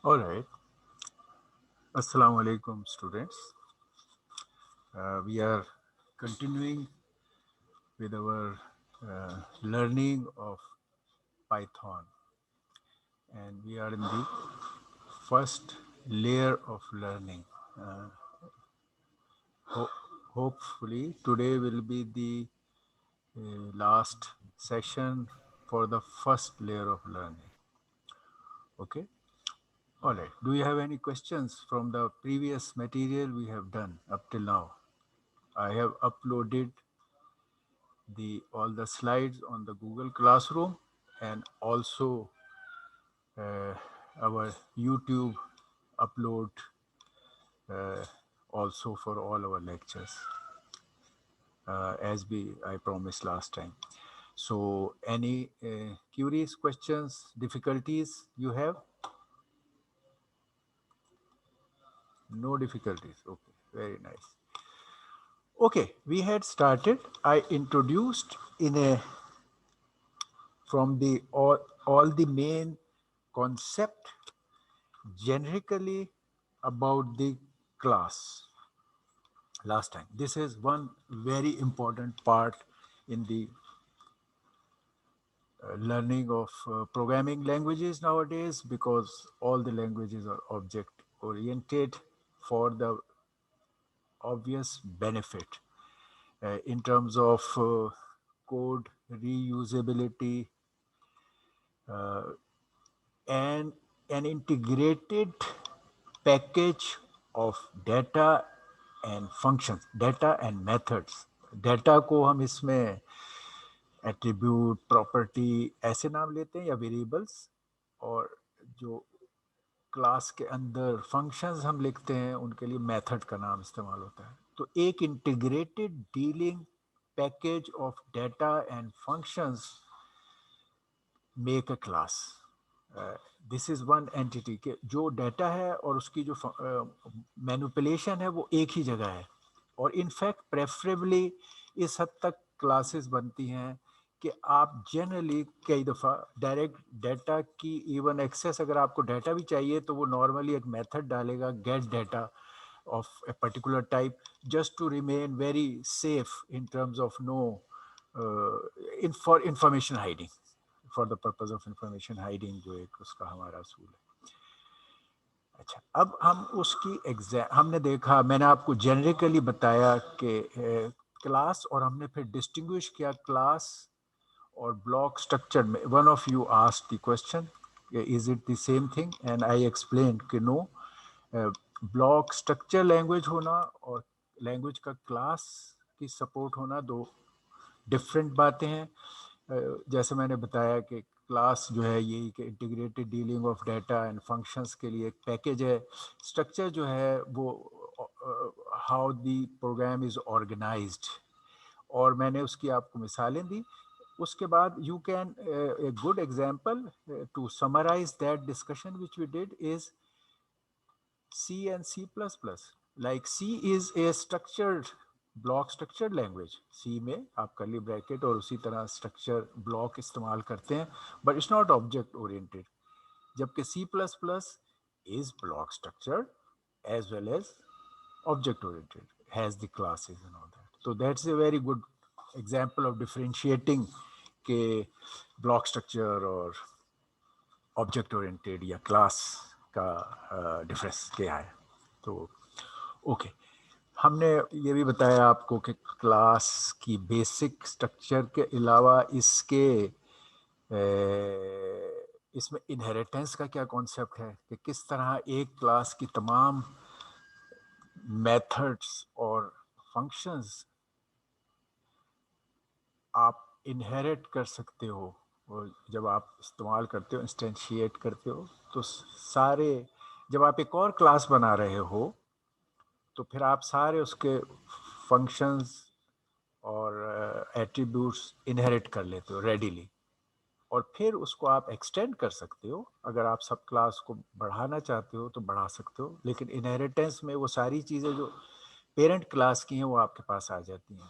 All right. Assalamu alaikum, students. We are continuing with our learning of Python, and we are in the first layer of learning. Uh, ho- Hopefully, today will be the last session for the first layer of learning. Okay. All right. Do you have any questions from the previous material we have done up till now? I have uploaded the all the slides on the Google Classroom and also uh, our YouTube upload uh, also for all our lectures as we I promised last time. So any queries, questions, difficulties you have? No difficulties. Okay, very nice. Okay, we had started. I introduced in a from the all the main concept generically about the class last time. This is one very important part in the learning of programming languages nowadays, because all the languages are object oriented for the obvious benefit in terms of code reusability uh, and an integrated package of data and functions, data and methods. Data को हम इसमें attribute property ऐसे नाम लेते हैं या variables, और जो क्लास के अंदर फंक्शंस हम लिखते हैं उनके लिए मेथड का नाम इस्तेमाल होता है. तो एक integrated dealing package of data and functions make a class. This is one entity के जो डाटा है और उसकी जो मैनिपुलेशन है वो एक ही जगह है. और इनफैक्ट प्रेफरेबली इस हद तक क्लासेस बनती हैं कि आप जनरली कई दफ़ा डायरेक्ट डाटा की इवन एक्सेस, अगर आपको डाटा भी चाहिए तो वो नॉर्मली एक मेथड डालेगा gate data of a particular type, just to remain very safe in terms of no for information hiding, for the purpose of information hiding जो एक उसका हमारा असूल है. अच्छा, अब हम उसकी एग्जैम हमने देखा, मैंने आपको जेनरिकली बताया कि क्लास, और हमने फिर डिस्टिंग्विश किया क्लास और ब्लॉक स्ट्रक्चर में. One of you asked the question, is it the same thing, and I explained कि नो, ब्लॉक स्ट्रक्चर लैंग्वेज होना और लैंग्वेज का क्लास की सपोर्ट होना दो डिफरेंट बातें हैं. जैसे मैंने बताया कि क्लास जो है यही कि integrated dealing of data and functions के लिए एक पैकेज है. स्ट्रक्चर जो है वो how the program is organised, और मैंने उसकी आपको मिसालें दी. उसके बाद you can a good example to summarise that discussion which we did is C and C++. Like C is a structured block structured language. C में आप curly bracket और उसी तरह structure block इस्तेमाल करते हैं, but it's not object oriented. जबकि C++ is block structured as well as object oriented, has the classes and all that. So that's a very good example of differentiating के block structure और object oriented या class का difference क्या है. तो okay, हमने ये भी बताया आपको कि क्लास की बेसिक स्ट्रक्चर के अलावा इसके इसमें इनहेरिटेंस का क्या कॉन्सेप्ट है, कि किस तरह एक क्लास की तमाम मेथड्स और फंक्शंस आप इनहेरिट कर सकते हो. और जब आप इस्तेमाल करते हो, इंस्टेंशिएट करते हो, तो सारे, जब आप एक और क्लास बना रहे हो तो फिर आप सारे उसके फंक्शंस और एट्रीब्यूट्स इनहेरिट कर लेते हो रेडीली, और फिर उसको आप एक्सटेंड कर सकते हो. अगर आप सब क्लास को बढ़ाना चाहते हो तो बढ़ा सकते हो, लेकिन इनहेरिटेंस में वो सारी चीज़ें जो पेरेंट क्लास की हैं वो आपके पास आ जाती हैं.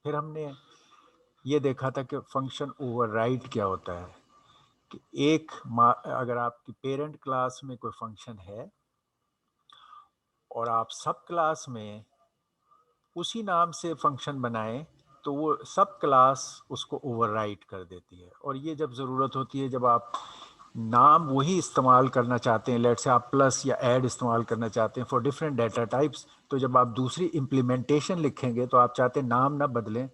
फिर हमने ये देखा था कि फंक्शन ओवरराइड क्या होता है, कि अगर आपकी पेरेंट क्लास में कोई फंक्शन है और आप सब क्लास में उसी नाम से फंक्शन बनाएं, तो वो सब क्लास उसको ओवरराइट कर देती है। और ये जब ज़रूरत होती है, जब आप नाम वही इस्तेमाल करना चाहते हैं, लेट से आप प्लस या ऐड इस्तेमाल करना चाहते हैं फॉर डिफरेंट डाटा टाइप्स, तो जब आप दूसरी इम्प्लीमेंटेशन लिखेंगे तो आप चाहते हैं नाम ना बदलें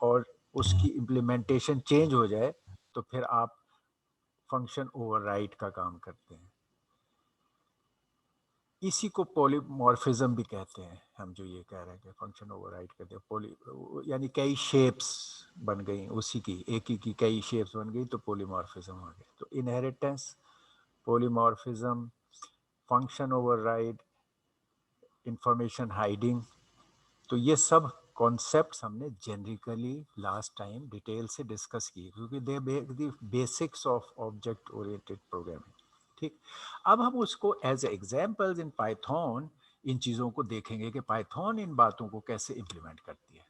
और उसकी इम्प्लीमेंटेशन चेंज हो जाए, तो फिर आप फंक्शन ओवरराइट का काम करते हैं। इसी को पॉलीमॉर्फिज्म भी कहते हैं हम, जो ये कह रहे हैं कि फंक्शन ओवरराइड करते हैं। यानी कई शेप्स बन गई उसी की, एक ही की कई शेप्स बन गई, तो पॉलीमॉर्फिज्म हो गया। तो inheritance, polymorphism, function override, information hiding, तो ये सब कॉन्सेप्ट्स हमने जेनरिकली लास्ट टाइम डिटेल से डिस्कस किए, क्योंकि they the basics of object oriented programming. ठीक, अब हम उसको एज एग्जाम्पल्स इन पाइथन इन चीज़ों को देखेंगे कि पाइथन इन बातों को कैसे इम्प्लीमेंट करती है।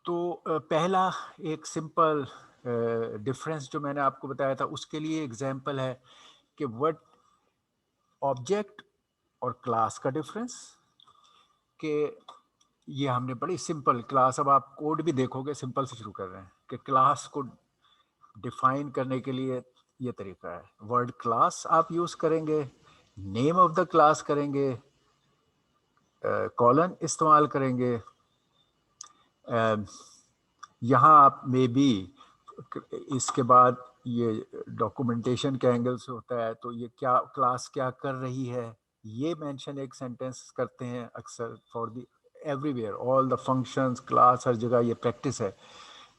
तो पहला एक सिंपल डिफरेंस जो मैंने आपको बताया था, उसके लिए एग्जाम्पल है कि व्हाट ऑब्जेक्ट और क्लास का डिफरेंस, कि ये हमने बड़ी सिंपल क्लास, अब आप कोड भी देखोगे सिंपल से शुरू कर रहे हैं कि क्लास को डिफाइन करने के लिए ये तरीका है, वर्ड क्लास आप यूज करेंगे, नेम ऑफ द क्लास करेंगे, कॉलन इस्तेमाल करेंगे, यहाँ आप मे बी इसके बाद ये डॉक्यूमेंटेशन के एंगल से होता है, तो ये क्या क्लास क्या कर रही है ये मेंशन एक सेंटेंस करते हैं अक्सर for the everywhere, all the functions, class, हर जगह ये प्रैक्टिस है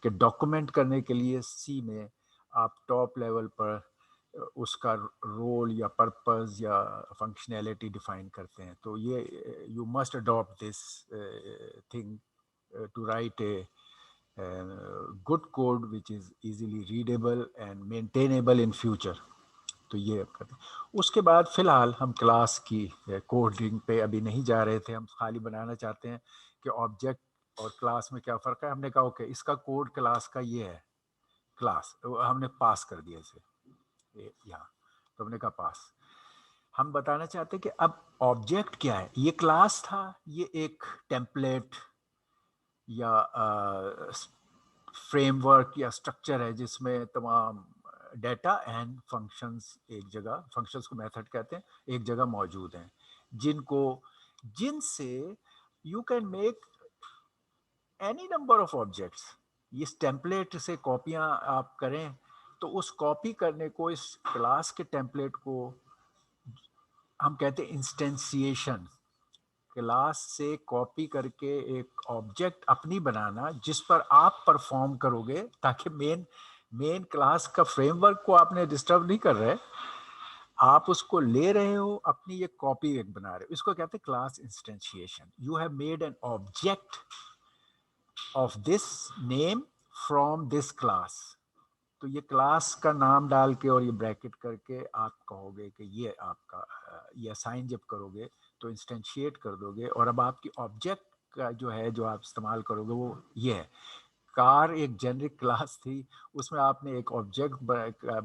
कि डॉक्यूमेंट करने के लिए सी में आप टॉप लेवल पर उसका रोल या पर्पस या फंक्शनैलिटी डिफाइन करते हैं। तो ये you must adopt this thing to write a good code which is easily readable and maintainable in future. तो ये अब करते हैं। उसके बाद फिलहाल हम क्लास की कोडिंग पे अभी नहीं जा रहे थे, हम खाली बनाना चाहते हैं कि ऑब्जेक्ट और क्लास में क्या फ़र्क है। हमने कहा ओके इसका कोड क्लास का ये है, क्लास हमने पास कर दिया इसे यहाँ, तो हमने कहा पास। हम बताना चाहते हैं कि अब ऑब्जेक्ट क्या है। ये क्लास था, ये एक टेम्पलेट या फ्रेमवर्क या स्ट्रक्चर है जिसमें तमाम डेटा एंड फंक्शंस एक जगह, फंक्शंस को मेथड कहते हैं, एक जगह मौजूद हैं, जिनसे you can make any number of objects. इस टेम्पलेट से कॉपियां आप करें, तो उस कॉपी करने को, इस क्लास के टेम्पलेट को हम कहते हैं इंस्टेंसिएशन। क्लास से कॉपी करके एक ऑब्जेक्ट अपनी बनाना जिस पर आप परफॉर्म करोगे, ताकि मेन क्लास का फ्रेमवर्क को आपने डिस्टर्ब नहीं कर रहे, आप उसको ले रहे हो, अपनी ये कॉपी एक बना रहे हो। इसको कहते हैं class instantiation. You have made an object of this name from this class. तो ये क्लास का नाम डाल के और ये ब्रैकेट करके आप कहोगे कि ये आपका, ये असाइन जब करोगे तो इंस्टेंशिएट कर दोगे, और अब आपकी ऑब्जेक्ट का जो है जो आप इस्तेमाल करोगे वो ये है। कार एक जेनरिक क्लास थी, उसमें आपने एक ऑब्जेक्ट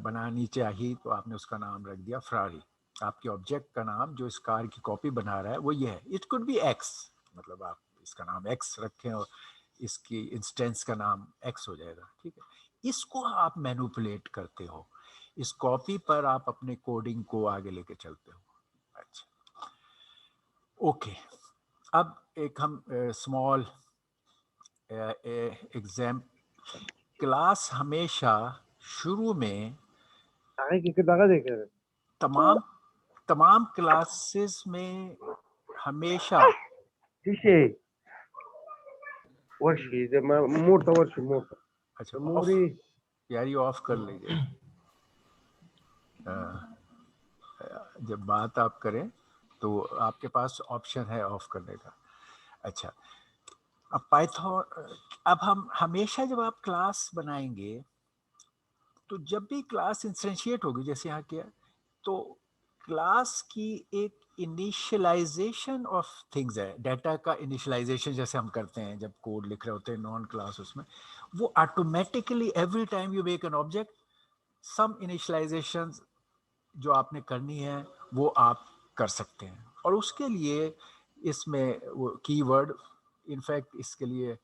बनानी चाहिए, तो आपने उसका नाम रख दिया फरारी। आपके ऑब्जेक्ट का नाम जो इस कार की कॉपी बना रहा है वो ये है। इट कुड बी एक्स, मतलब आप इसका नाम एक्स रखें और इसकी इंस्टेंस का नाम एक्स हो जाएगा। ठीक है, इसको आप मैनिपुलेट करते हो, इस कॉपी पर आप अपने कोडिंग को आगे लेके चलते हो। अच्छा, ओके, अब एक हम स्मॉल एग्जाम, क्लास हमेशा शुरू में आगे की दागा देखे तमाम तमाम क्लासेस में हमेशा, शीशे वर्षी ते मोठं वर्ष मोठं अच्छा ऑफ, मोरी यार ये ऑफ कर लीजिए जब बात आप करें तो आपके पास ऑप्शन है ऑफ करने का। अच्छा, अब पाइथन, अब हम हमेशा जब आप क्लास बनाएंगे, तो जब भी क्लास इंस्टेंशिएट होगी जैसे यहाँ किया, तो क्लास की एक इनिशियलाइजेशन ऑफ थिंग्स है, डाटा का इनिशियलाइजेशन जैसे हम करते हैं जब कोड लिख रहे होते हैं नॉन क्लास, उसमें वो automatically every time you make an object, some initialisation जो आपने करनी है वो आप कर सकते हैं, और उसके लिए इसमें वो कीवर्ड, इनफैक्ट इसके लिए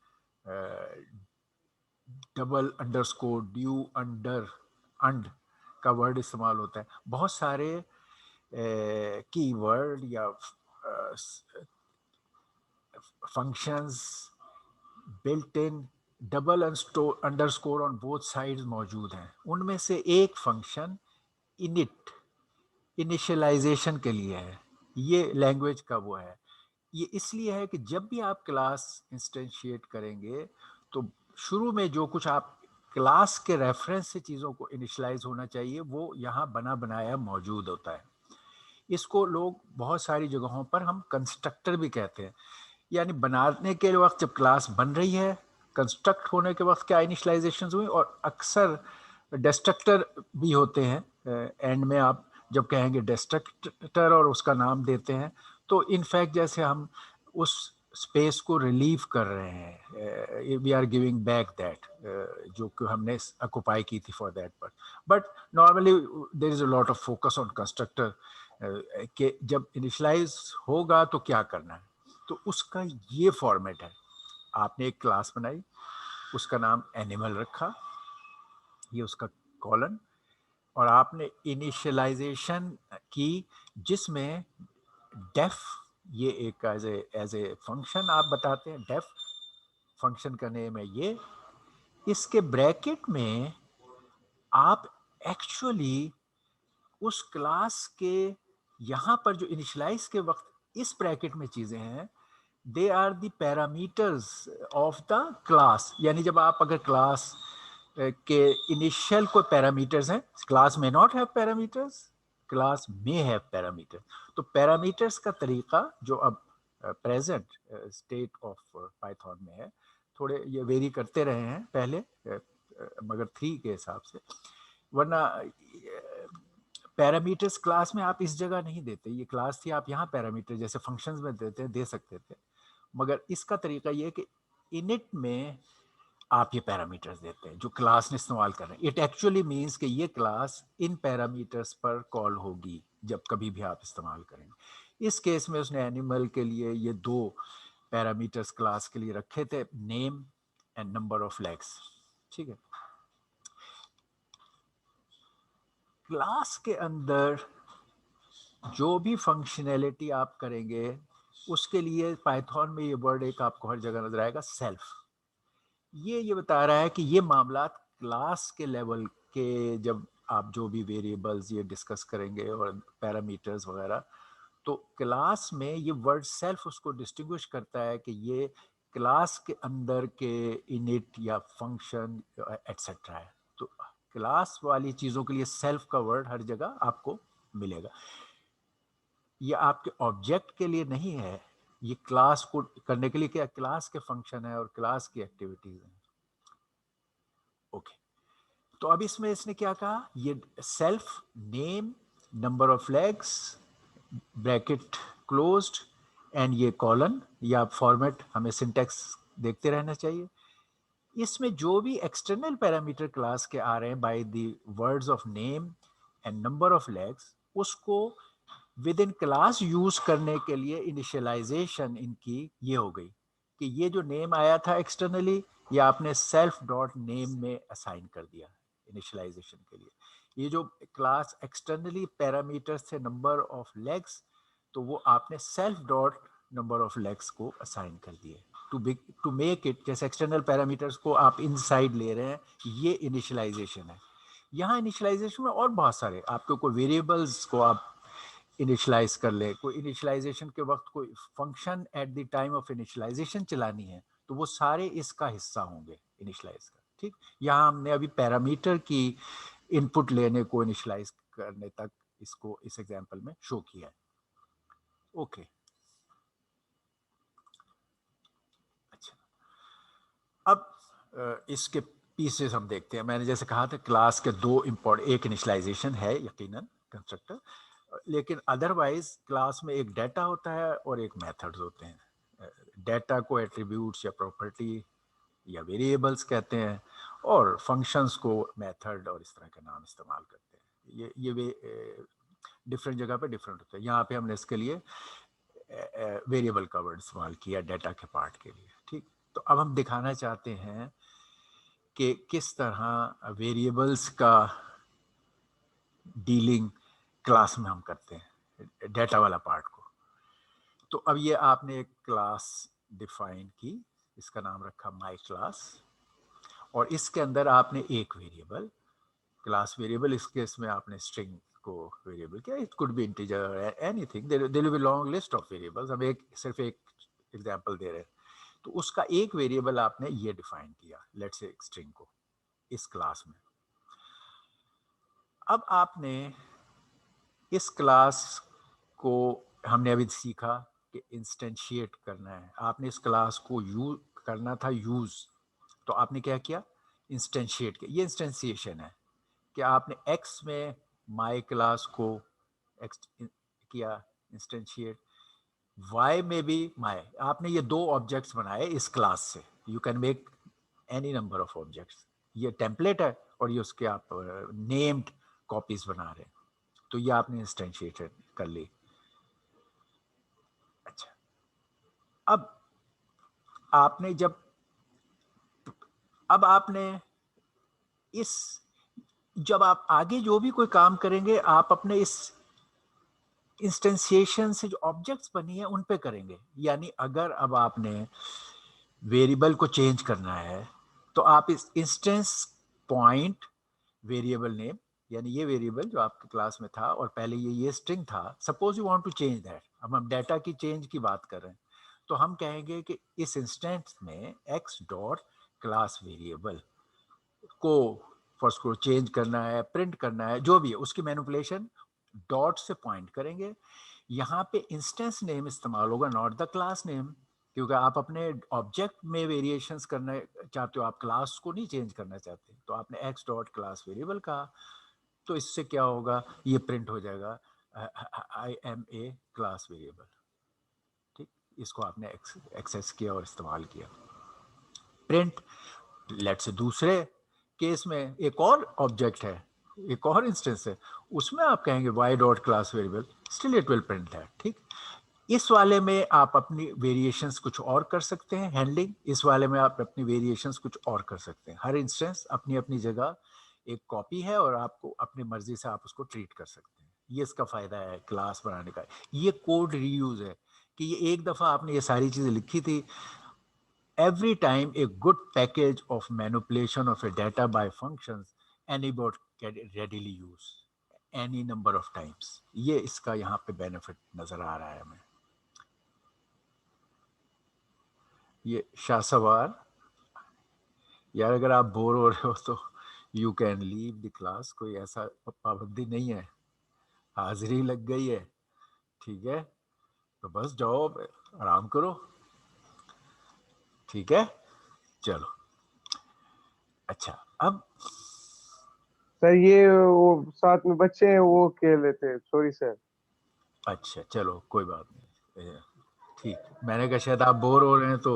डबल अंडरस्कोर, ड्यू अंडर, अंड का वर्ड इस्तेमाल होता है। बहुत सारे कीवर्ड या functions built in double underscore on both sides मौजूद हैं। उनमें से एक फंक्शन इनिट, इनिशियलाइजेशन के लिए है। ये लैंग्वेज का वो है। ये इसलिए है कि जब भी आप क्लास इंस्टेंशिएट करेंगे तो शुरू में जो कुछ आप क्लास के रेफरेंस से चीज़ों को इनिशियलाइज होना चाहिए वो यहाँ बना बनाया मौजूद होता है। इसको लोग बहुत सारी जगहों पर हम कंस्ट्रक्टर भी कहते हैं। यानी बनाने के वक्त जब क्लास बन रही है, कंस्ट्रक्ट होने के वक्त क्या इनिशियलाइजेशन हुई, और अक्सर डिस्ट्रक्टर भी होते हैं एंड में। आप जब कहेंगे डिस्ट्रक्टर और उसका नाम देते हैं तो इनफैक्ट जैसे हम उस स्पेस को रिलीव कर रहे हैं, we are giving back that जो कि हमने ऑक्युपाई की थी for that part. But normally there is a lot of focus on constructor कि जब इनिशियलाइज होगा तो क्या करना है। तो उसका ये फॉर्मेट है। आपने एक क्लास बनाई, उसका नाम एनिमल रखा, ये उसका कॉलन, और आपने इनिशियलाइजेशन की जिसमें डेफ, ये एक एज ए फंक्शन आप बताते हैं, डेफ फंक्शन का नेम है ये। इसके ब्रैकेट में आप एक्चुअली उस क्लास के यहाँ पर जो इनिशियलाइज के वक्त इस ब्रैकेट में चीज़ें हैं, they are the parameters of the class. यानी जब आप अगर क्लास के इनिशियल कोई पैरामीटर्स हैं, क्लास में नॉट हैव पैरामीटर्स, क्लास में हैव पैरामीटर। तो पैरामीटर्स का तरीका जो अब प्रेजेंट स्टेट ऑफ पाइथन में है, थोड़े ये वेरी करते रहे हैं पहले, मगर 3 के हिसाब से। वरना पैरामीटर्स क्लास में आप इस जगह नहीं देते, ये क्लास थी आप यहाँ पैरामीटर जैसे फंक्शंस में देते दे सकते थे। मगर इसका तरीका ये है कि इनिट में आप ये पैरामीटर्स देते हैं जो क्लास ने इस्तेमाल कर रहे हैं। इट एक्चुअली मीन्स कि ये क्लास इन पैरामीटर्स पर कॉल होगी जब कभी भी आप इस्तेमाल करेंगे। इस केस में उसने एनिमल के लिए ये 2 पैरामीटर्स क्लास के लिए रखे थे, name and number of legs. ठीक है। क्लास के अंदर जो भी फंक्शनैलिटी आप करेंगे उसके लिए पाइथन में ये वर्ड एक आपको हर जगह नजर आएगा, सेल्फ। ये बता रहा है कि ये मामला क्लास के लेवल के, जब आप जो भी वेरिएबल्स ये डिस्कस करेंगे और पैरामीटर्स वगैरह, तो क्लास में ये वर्ड सेल्फ उसको डिस्टिंग्विश करता है कि ये क्लास के अंदर के इनिट या फंक्शन एटसेट्रा है। तो क्लास वाली चीज़ों के लिए सेल्फ का वर्ड हर जगह आपको मिलेगा। ये आपके ऑब्जेक्ट के लिए नहीं है, ये क्लास को करने के लिए, क्या क्लास के फंक्शन है और क्लास की एक्टिविटीज हैं। ओके, तो अब इसमें इसने क्या कहा, ये self, name, number of legs, bracket closed, and ये कॉलन, या फॉर्मेट हमें सिंटेक्स देखते रहना चाहिए। इसमें जो भी एक्सटर्नल पैरामीटर क्लास के आ रहे हैं by the words of name and number of legs, उसको विद इन क्लास यूज करने के लिए इनिशियलाइजेशन इनकी ये हो गई कि ये जो नेम आया था एक्सटर्नली, ये आपने सेल्फ डॉट नेम में असाइन कर दिया इनिशियलाइजेशन के लिए। ये जो क्लास एक्सटर्नली पैरामीटर्स थे नंबर ऑफ लेग्स, तो वो आपने self dot number of legs को असाइन कर दिए टू मेक इट, जैसे एक्सटर्नल पैरामीटर्स को आप इनसाइड ले रहे हैं, ये इनिशियलाइजेशन है। यहाँ इनिशियलाइजेशन में और बहुत सारे आपके कोई वेरिएबल्स को आप इनिशलाइज कर ले, कोई इनिशलाइजेशन के वक्त कोई function at the time of initialisation चलानी है, तो वो सारे इसका हिस्सा होंगे इनिशलाइज का। ठीक, यहाँ हमने अभी पैरामीटर की इनपुट लेने को इनिशलाइज करने तक इसको इस एग्जांपल में शो किया है। ओके, अच्छा, अब इसके पीसेस हम देखते हैं। मैंने जैसे कहा था क्लास के 2 इम्पोर्टेंट, एक इनिशलाइजेशन है यकीनन कंस्ट्रक्टर, लेकिन अदरवाइज क्लास में एक डाटा होता है और एक मेथड्स होते हैं। डाटा को एट्रीब्यूट्स या प्रॉपर्टी या वेरिएबल्स कहते हैं, और फंक्शंस को मेथड और इस तरह के नाम इस्तेमाल करते हैं। ये डिफरेंट जगह पे डिफरेंट होता है। यहाँ पे हमने इसके लिए वेरिएबल का वर्ड इस्तेमाल किया डाटा के पार्ट के लिए, ठीक। तो अब हम दिखाना चाहते हैं कि किस तरह वेरिएबल्स का डीलिंग क्लास में हम करते हैं, डाटा वाला पार्ट को। तो अब ये आपने एक क्लास डिफाइन की, इसका नाम रखा माय क्लास, और इसके अंदर आपने एक वेरिएबल, क्लास वेरिएबल, इस केस में आपने स्ट्रिंग को वेरिएबल किया। It could be integer, anything, there will be long list of variables, हम सिर्फ एक एग्जांपल दे रहे हैं। तो उसका एक वेरिएबल आपने ये डिफाइन किया, लेट्स से स्ट्रिंग को, इस क्लास में। अब आपने इस क्लास को, हमने अभी सीखा कि इंस्टेंशिएट करना है, आपने इस क्लास को यूज करना था यूज, तो आपने क्या किया, इंस्टेंशिएट किया। ये इंस्टेंशिएशन है कि आपने x में माय क्लास को किया इंस्टेंशिएट, y में भी माय, आपने ये दो ऑब्जेक्ट्स बनाए इस क्लास से। You can make any number of objects, ये टेम्पलेट है, और ये उसके आप नेम्ड कॉपीज बना रहे हैं। तो ये आपने इंस्टेंशिएट कर ली। अच्छा, अब आपने अब आपने इस, जब आप आगे जो भी कोई काम करेंगे, आप अपने इस इंस्टेंशिएशन से जो ऑब्जेक्ट्स बनी है उन पे करेंगे। यानी अगर अब आपने वेरिएबल को चेंज करना है, तो आप इस इंस्टेंस पॉइंट वेरिएबल नेम, यानी ये वेरिएबल जो आपके क्लास में था और पहले ये स्ट्रिंग था, suppose you want to change that, अब हम डाटा की चेंज की बात कर रहे हैं, तो हम कहेंगे कि इस इंस्टेंस में x डॉट क्लास वेरिएबल को फर्स्ट को चेंज करना है, प्रिंट करना है, जो भी है उसकी मैनिपुलेशन डॉट से पॉइंट करेंगे। यहाँ पे इंस्टेंस नेम इस्तेमाल होगा, नॉट द क्लास नेम, क्योंकि आप अपने ऑब्जेक्ट में वेरिएशंस करना चाहते हो, आप क्लास को नहीं चेंज करना चाहते। तो आपने एक्स डॉट क्लास वेरिएबल कहा, तो इससे क्या होगा, ये प्रिंट हो जाएगा I am a class variable, ठीक। इसको आपने एक्सेस किया और इस्तेमाल किया। प्रिंट, लेट से दूसरे केस में एक और ऑब्जेक्ट है, एक और इंस्टेंस है, उसमें आप कहेंगे y dot class variable, still it will print that, ठीक। इस वाले में आप अपनी वेरिएशंस कुछ और कर सकते हैं, हैंडलिंग। इस वाले में आप अपनी वेरिएशंस कुछ और कर सकते हैं। हर इंस्टेंस अपनी अपनी जगह एक कॉपी है, और आपको अपनी मर्जी से आप उसको ट्रीट कर सकते हैं। ये इसका फायदा है क्लास बनाने का। ये कोड रीयूज है कि ये एक दफा आपने ये सारी चीजें लिखी थी, every time a good package of manipulation of a data by functions anybody can readily use any number of times। ये इसका यहाँ पे बेनिफिट नजर आ रहा है हमें। ये शाहसवार, यार अगर आप बोर हो रहे हो तो you can leave the class, कोई ऐसा पाबंदी नहीं है, हाजिरी लग गई है, ठीक है, तो बस जाओ आराम करो, ठीक है, चलो। अच्छा, अब सर ये वो साथ में बच्चे हैं वो खेल रहे थे, सॉरी सर। अच्छा चलो कोई बात नहीं, ठीक, मैंने कहा शायद आप बोर हो रहे हैं तो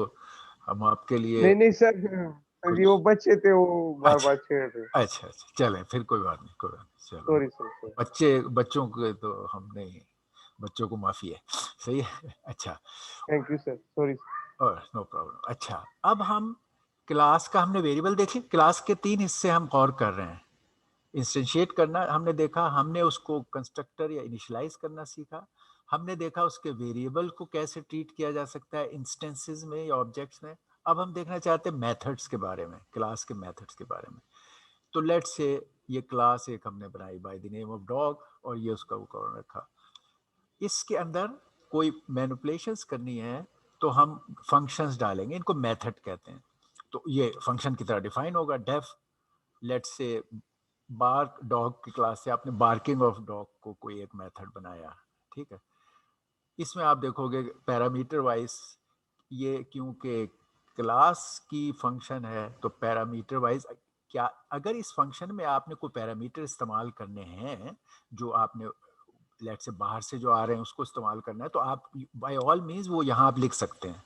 हम आपके लिए नहीं नहीं सर ये कुछ, वो बच्चे थे वो बार अच्छा बार छेड़ रहे। अच्छा अच्छा, चले फिर कोई बात नहीं, कोई बात नहीं, चलो। Sorry sir sir. बच्चों के तो हम नहीं, बच्चों को माफी है, सही है। अच्छा, thank you sir, sorry sir. और नो प्रॉब्लम। अच्छा, अब हम क्लास का, हमने वेरिएबल देखे, क्लास के तीन हिस्से हम गौर कर रहे हैं। इंस्टेंशिएट करना हमने देखा, हमने उसको कंस्ट्रक्टर या इनिशियलाइज करना सीखा, हमने देखा उसके वेरिएबल को कैसे ट्रीट किया जा सकता है इंस्टेंसेस में या ऑब्जेक्ट्स में। अब हम देखना चाहते हैं मेथड्स के बारे में, क्लास के मेथड्स के बारे में। तो लेट्स से ये क्लास एक हमने बनाई by the name of dog, और ये उसका वो कौन रखा, इसके अंदर कोई मैनिपुलेशंस करनी है तो हम फंक्शंस डालेंगे, इनको मेथड कहते हैं। तो ये फंक्शन की तरह डिफाइन होगा, def, let's say bark dog की क्लास से आपने बार्किंग ऑफ डॉग को कोई एक मेथड बनाया, ठीक है। इसमें आप देखोगे पैरामीटर वाइज, ये क्योंकि क्लास की फंक्शन है तो पैरामीटर वाइज, क्या अगर इस फंक्शन में आपने कोई पैरामीटर इस्तेमाल करने हैं, जो आपने लेट से बाहर से जो आ रहे हैं उसको इस्तेमाल करना है, तो आप बाय ऑल मीन्स वो यहाँ आप लिख सकते हैं।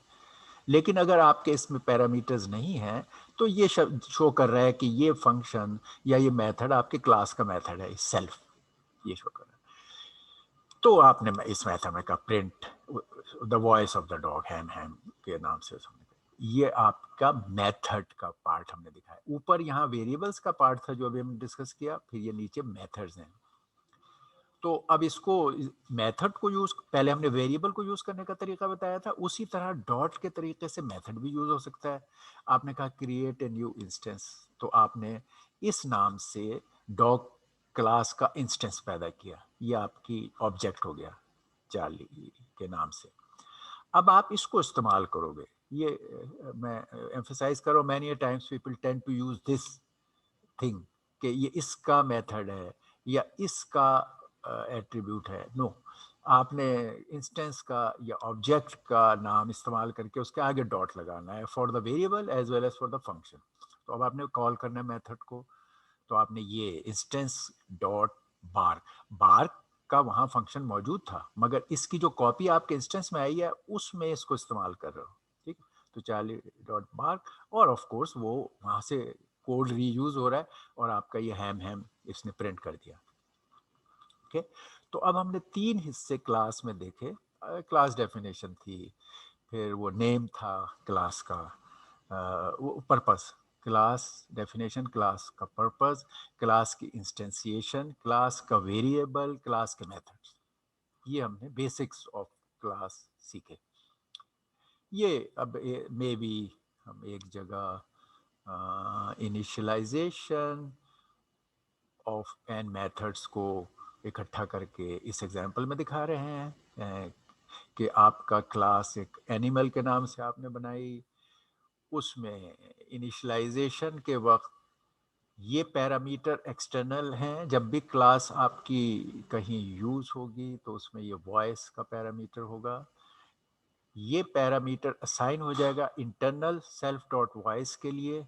लेकिन अगर आपके इसमें पैरामीटर्स नहीं हैं तो ये शो कर रहा है कि ये फंक्शन या ये मेथड आपके क्लास का मेथड है सेल्फ, ये शो कर रहा है। तो आपने इस मेथड में कहा print the voice of the dog, हैम हैम के नाम से ये आपका मेथड का पार्ट हमने दिखाया। ऊपर यहाँ वेरिएबल्स का पार्ट था जो अभी हमने डिस्कस किया, फिर ये नीचे मेथड्स हैं। तो अब इसको मेथड को यूज, पहले हमने वेरिएबल को यूज करने का तरीका बताया था, उसी तरह डॉट के तरीके से मेथड भी यूज हो सकता है। आपने कहा क्रिएट ए न्यू इंस्टेंस, तो आपने इस नाम से डॉग क्लास का इंस्टेंस पैदा किया, ये आपकी ऑब्जेक्ट हो गया चार्ली के नाम से। अब आप इसको इस्तेमाल करोगे, ये मैं एम्फसाइज करो, many times people tend to use this thing कि ये इसका मेथड है या इसका एट्रीब्यूट है। नो, आपने इंस्टेंस का या ऑब्जेक्ट का नाम इस्तेमाल करके उसके आगे डॉट लगाना है for the variable as well as for the function. तो अब आपने कॉल करना है मेथड को, तो आपने ये इंस्टेंस डॉट बार, बार का वहाँ फंक्शन मौजूद था मगर इसकी जो कॉपी आपके इंस्टेंस में आई है उसमें इसको इस्तेमाल कर रहे हो, ठीक। तो चार्ली डॉट बार, और ऑफ कोर्स वो वहाँ से कोड रीयूज हो रहा है और आपका ये हैम हैम इसने प्रिंट कर दिया। ओके, तो अब हमने 3 हिस्से क्लास में देखे। क्लास डेफिनेशन थी, फिर वो नेम था क्लास का, वो पर्पस, क्लास डेफिनेशन, क्लास का पर्पस, क्लास की इंस्टेंसिएशन, क्लास का वेरिएबल, क्लास के मेथड्स। ये हमने बेसिक्स ऑफ क्लास सीखे। ये अब मे बी हम एक जगह इनिशियलाइजेशन ऑफ एंड मेथड्स को इकट्ठा करके इस एग्जांपल में दिखा रहे हैं कि आपका क्लास एक एनिमल के नाम से आपने बनाई, उसमें इनिशियलाइजेशन के वक्त ये पैरामीटर एक्सटर्नल हैं, जब भी क्लास आपकी कहीं यूज होगी तो उसमें ये वॉइस का पैरामीटर होगा। ये पैरामीटर असाइन हो जाएगा इंटरनल सेल्फ डॉट वॉइस के लिए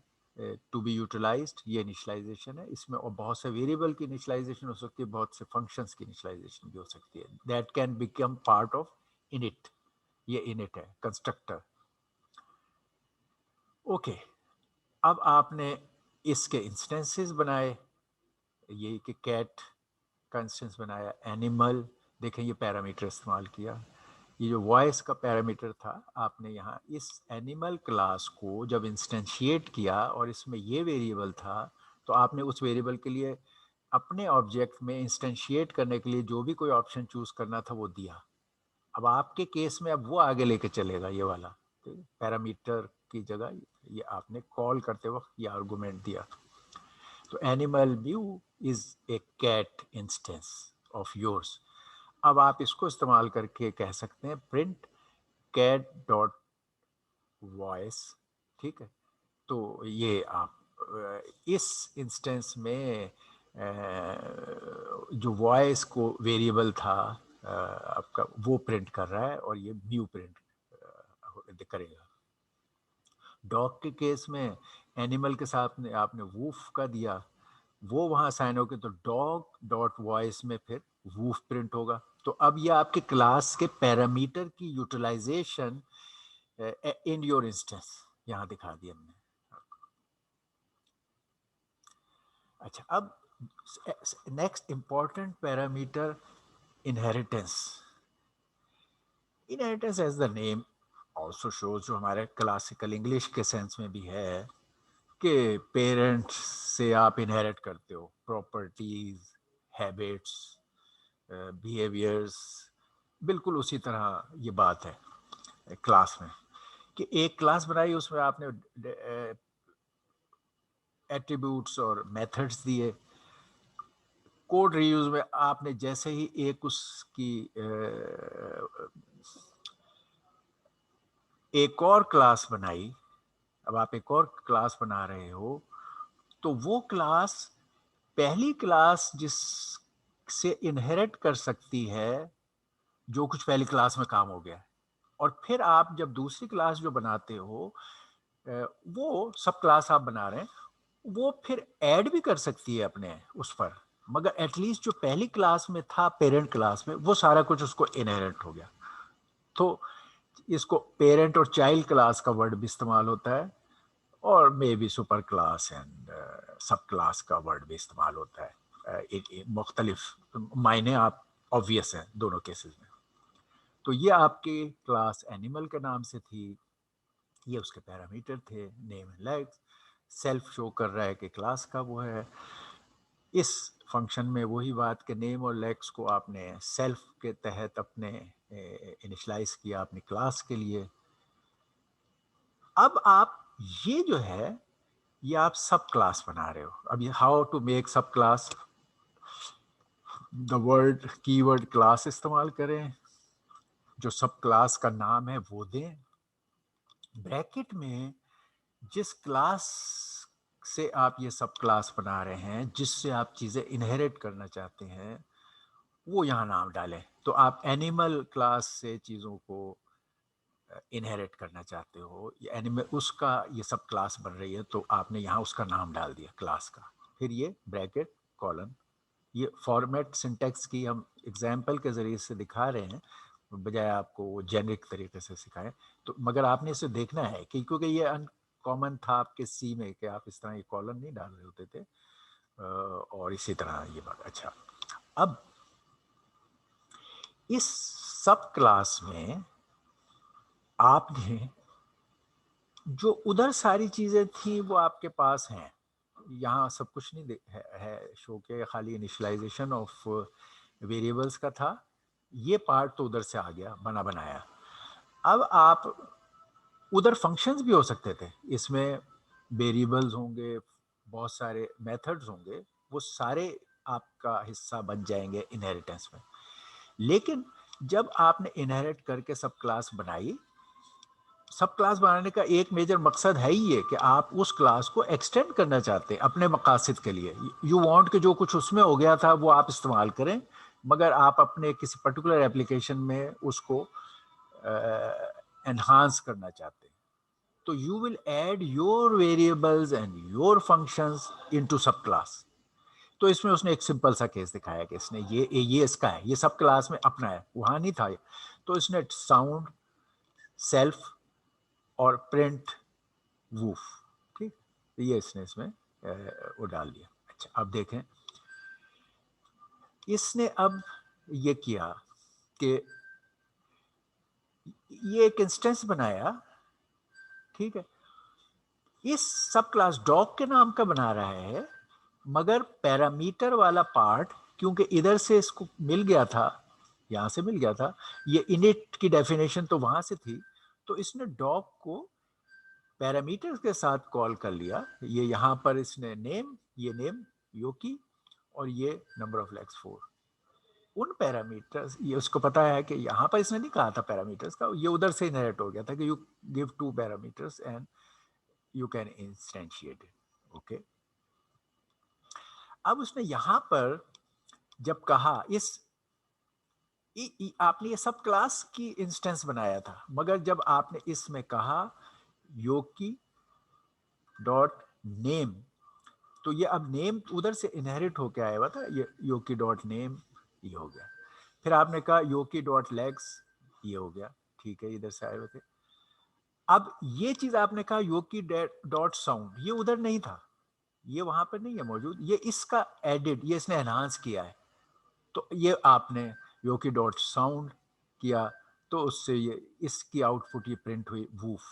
टू बी यूटिलाइज्ड, ये इनिशियलाइजेशन है। इसमें और बहुत से वेरिएबल की इनिशियलाइजेशन हो सकती है, बहुत से फंक्शंस की इनिशियलाइजेशन भी हो सकती है, that can become part of init. ये इनिट है कंस्ट्रक्टर। ओके, अब आपने इसके इंस्टेंसेस बनाए, ये कि कैट का इंस्टेंस बनाया, एनिमल, देखें ये पैरामीटर इस्तेमाल किया। ये जो वॉइस का पैरामीटर था, आपने यहाँ इस एनिमल क्लास को जब इंस्टेंशिएट किया और इसमें ये वेरिएबल था, तो आपने उस वेरिएबल के लिए अपने ऑब्जेक्ट में इंस्टेंशिएट करने के लिए जो भी कोई ऑप्शन चूज करना था वो दिया। अब आपके केस में अब वो आगे लेके चलेगा ये वाला, ठीक, पैरामीटर की जगह ये आपने कॉल करते वक्त ये आर्गुमेंट दिया। तो animal view is a cat instance of yours. अब आप इसको इस्तेमाल करके कह सकते हैं प्रिंट कैट डॉट वॉइस, ठीक है। तो ये आप इस इंस्टेंस में जो वॉइस को वेरिएबल था आपका वो प्रिंट कर रहा है और ये व्यू प्रिंट करेगा। डॉग के केस में एनिमल के साथ में आपने वूफ का दिया, वो वहाँ साइन हो गया, तो डॉग डॉट वॉइस में फिर वूफ प्रिंट होगा। तो अब ये आपके क्लास के पैरामीटर की यूटिलाइजेशन इन योर इंस्टेंस यहाँ दिखा दी हमने। अच्छा, अब next important parameter, inheritance. Inheritance as the name also shows, जो हमारे क्लासिकल इंग्लिश के सेंस में भी है कि पेरेंट्स से आप इनहेरिट करते हो प्रॉपर्टीज, हैबिट्स, बिहेवियर्स। बिल्कुल उसी तरह ये बात है क्लास में कि एक क्लास बनाई, उसमें आपने एट्रीब्यूट्स और मेथड्स दिए। कोड रीयूज में आपने जैसे ही एक उसकी एक और क्लास बनाई, अब आप एक और क्लास बना रहे हो, तो वो क्लास पहली क्लास जिससे इनहेरिट कर सकती है जो कुछ पहली क्लास में काम हो गया, और फिर आप जब दूसरी क्लास जो बनाते हो वो सब क्लास आप बना रहे हैं, वो फिर ऐड भी कर सकती है अपने उस पर, मगर एटलीस्ट जो पहली क्लास में था पेरेंट क्लास में वो सारा कुछ उसको इनहेरिट हो गया। तो इसको पेरेंट और चाइल्ड क्लास का वर्ड भी इस्तेमाल होता है, और may be super class and सब क्लास का वर्ड भी इस्तेमाल होता है। मुख्तलिफ मायने आप ऑब्वियस हैं दोनों केसेस में। तो ये आपके क्लास एनिमल के नाम से थी, ये उसके पैरामीटर थे, name and legs. Self show कर रहा है कि क्लास का वो है। इस फंक्शन में वही बात कि नेम और लेग्स को आपने सेल्फ के तहत अपने इनिशलाइज किया अपनी क्लास के लिए। अब आप ये जो है ये आप सब क्लास बना रहे हो। अब ये हाउ टू मेक सब class, the word keyword class इस्तेमाल करें, जो सब क्लास का नाम है वो दें, ब्रैकेट में जिस क्लास से आप ये सब क्लास बना रहे हैं, जिससे आप चीज़ें इनहेरिट करना चाहते हैं, वो यहाँ नाम डालें। तो आप एनिमल क्लास से चीज़ों को इनहेरिट करना चाहते हो, ये एनिमल उसका ये सब क्लास बन रही है, तो आपने यहाँ उसका नाम डाल दिया क्लास का, फिर ये ब्रैकेट कॉलन। ये फॉर्मेट सिंटेक्स की हम एग्जाम्पल के ज़रिए से दिखा रहे हैं, बजाय आपको वो जेनरिक तरीके से सिखाएं। तो मगर आपने इसे देखना है कि क्योंकि ये अनकॉमन था आपके सी में कि आप इस तरह ये कॉलन नहीं डाल रहे होते थे, और इसी तरह ये बात। अच्छा, अब इस सब क्लास में आपने जो उधर सारी चीज़ें थी वो आपके पास हैं, यहाँ सब कुछ नहीं है शो के, खाली इनिशलाइजेशन ऑफ वेरिएबल्स का था। ये पार्ट तो उधर से आ गया बना बनाया। अब आप उधर फंक्शंस भी हो सकते थे, इसमें वेरिएबल्स होंगे, बहुत सारे मेथड्स होंगे, वो सारे आपका हिस्सा बन जाएंगे इनहेरिटेंस में। लेकिन जब आपने इनहेरिट करके सब क्लास बनाई, सब क्लास बनाने का एक मेजर मकसद है ही ये कि आप उस क्लास को एक्सटेंड करना चाहते हैं अपने मकासद के लिए। यू वांट कि जो कुछ उसमें हो गया था वो आप इस्तेमाल करें, मगर आप अपने किसी पर्टिकुलर एप्लीकेशन में उसको एनहांस करना चाहते हैं। तो you will add your variables and your functions into सब क्लास। तो इसमें उसने एक सिंपल सा केस दिखाया कि इसने ये इसका है, ये सब क्लास में अपना है, वहां नहीं था। तो इसने साउंड, सेल्फ और प्रिंट वूफ, ठीक, ये इसने इसमें वो डाल दिया। अच्छा, अब देखें, इसने अब ये किया कि ये एक इंस्टेंस बनाया, ठीक है, इस सब क्लास डॉग के नाम का बना रहा है, मगर पैरामीटर वाला पार्ट क्योंकि इधर से इसको मिल गया था, यहां से मिल गया था, ये इनिट की डेफिनेशन तो वहां से थी, तो इसने डॉग को पैरामीटर्स के साथ कॉल कर लिया। ये यहाँ पर इसने नेम, ये नेम योकी, और ये नंबर ऑफ लेग्स 4, उन पैरामीटर्स, ये उसको पता है कि यहाँ पर इसने नहीं कहा था पैरामीटर्स का, ये उधर से इनहेरिट हो गया था कि you give 2 parameters and you can instantiate it. Okay, अब उसने यहाँ पर जब कहा आपने ये सब क्लास की इंस्टेंस बनाया था, मगर जब आपने इसमें कहा योकी डॉट नेम, तो ये अब नेम उधर से इनहेरिट होके आया हुआ था, ये योकी डॉट नेम, ये हो गया। फिर आपने कहा योकी डॉट लेग्स, ये हो गया, ठीक है, इधर से आए हुए थे। अब ये चीज आपने कहा योकी डॉट साउंड, ये उधर नहीं था, ये वहां पर नहीं है मौजूद, ये इसका एडिट, ये इसने एनहांस किया है। तो ये आपने योकी डॉट साउंड किया, तो उससे ये इसकी आउटपुट ये प्रिंट हुई वूफ।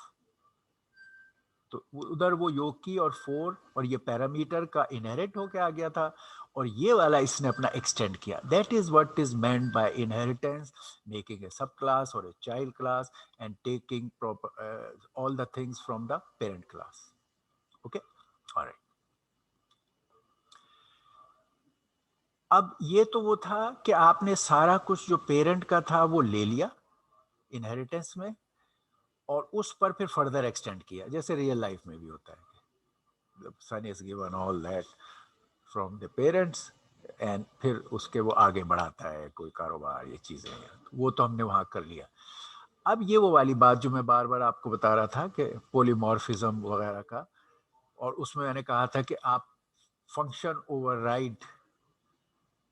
तो उधर वो योकी और 4 और ये पैरामीटर का इनहेरिट होके आ गया था, और ये वाला इसने अपना एक्सटेंड किया। That is what is meant by inheritance, making a सब क्लास और a child class and taking all the things from the parent class. Okay, alright. अब ये तो वो था कि आपने सारा कुछ जो पेरेंट का था वो ले लिया इनहेरिटेंस में, और उस पर फिर फर्दर एक्सटेंड किया, जैसे रियल लाइफ में भी होता है। The son is given all that from the parents, and फिर उसके वो आगे बढ़ाता है कोई कारोबार, ये चीज़ें, वो तो हमने वहाँ कर लिया। अब ये वो वाली बात जो मैं बार बार आपको बता रहा था कि पोलीमॉर्फिज्म वगैरह का, और उसमें मैंने कहा था कि आप फंक्शन ओवरराइड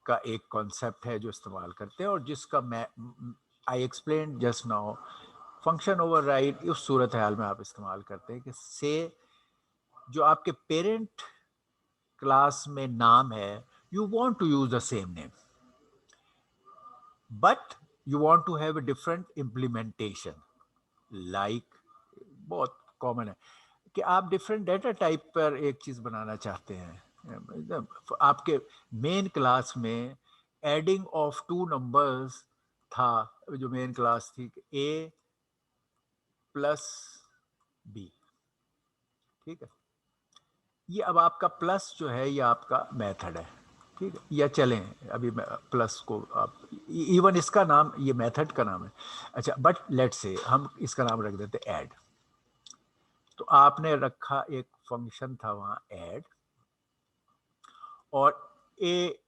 का एक कॉन्सेप्ट है जो इस्तेमाल करते हैं, और जिसका मैं I explain just now function override उस सूरत हाल में आप इस्तेमाल करते हैं कि से जो आपके पेरेंट क्लास में नाम है, you want to use the same name but you want to have a different implementation. Like बहुत कॉमन है कि आप डिफरेंट डेटा टाइप पर एक चीज बनाना चाहते हैं। आपके मेन क्लास में एडिंग ऑफ टू नंबर्स था, जो मेन क्लास थी ए प्लस बी, ठीक है। ये अब आपका प्लस जो है ये आपका मेथड है, ठीक है। या चलें अभी प्लस को आप इवन इसका नाम, ये मेथड का नाम है, अच्छा, बट लेट्स से हम इसका नाम रख देते ऐड। तो आपने रखा एक फंक्शन था वहां ऐड, और ए,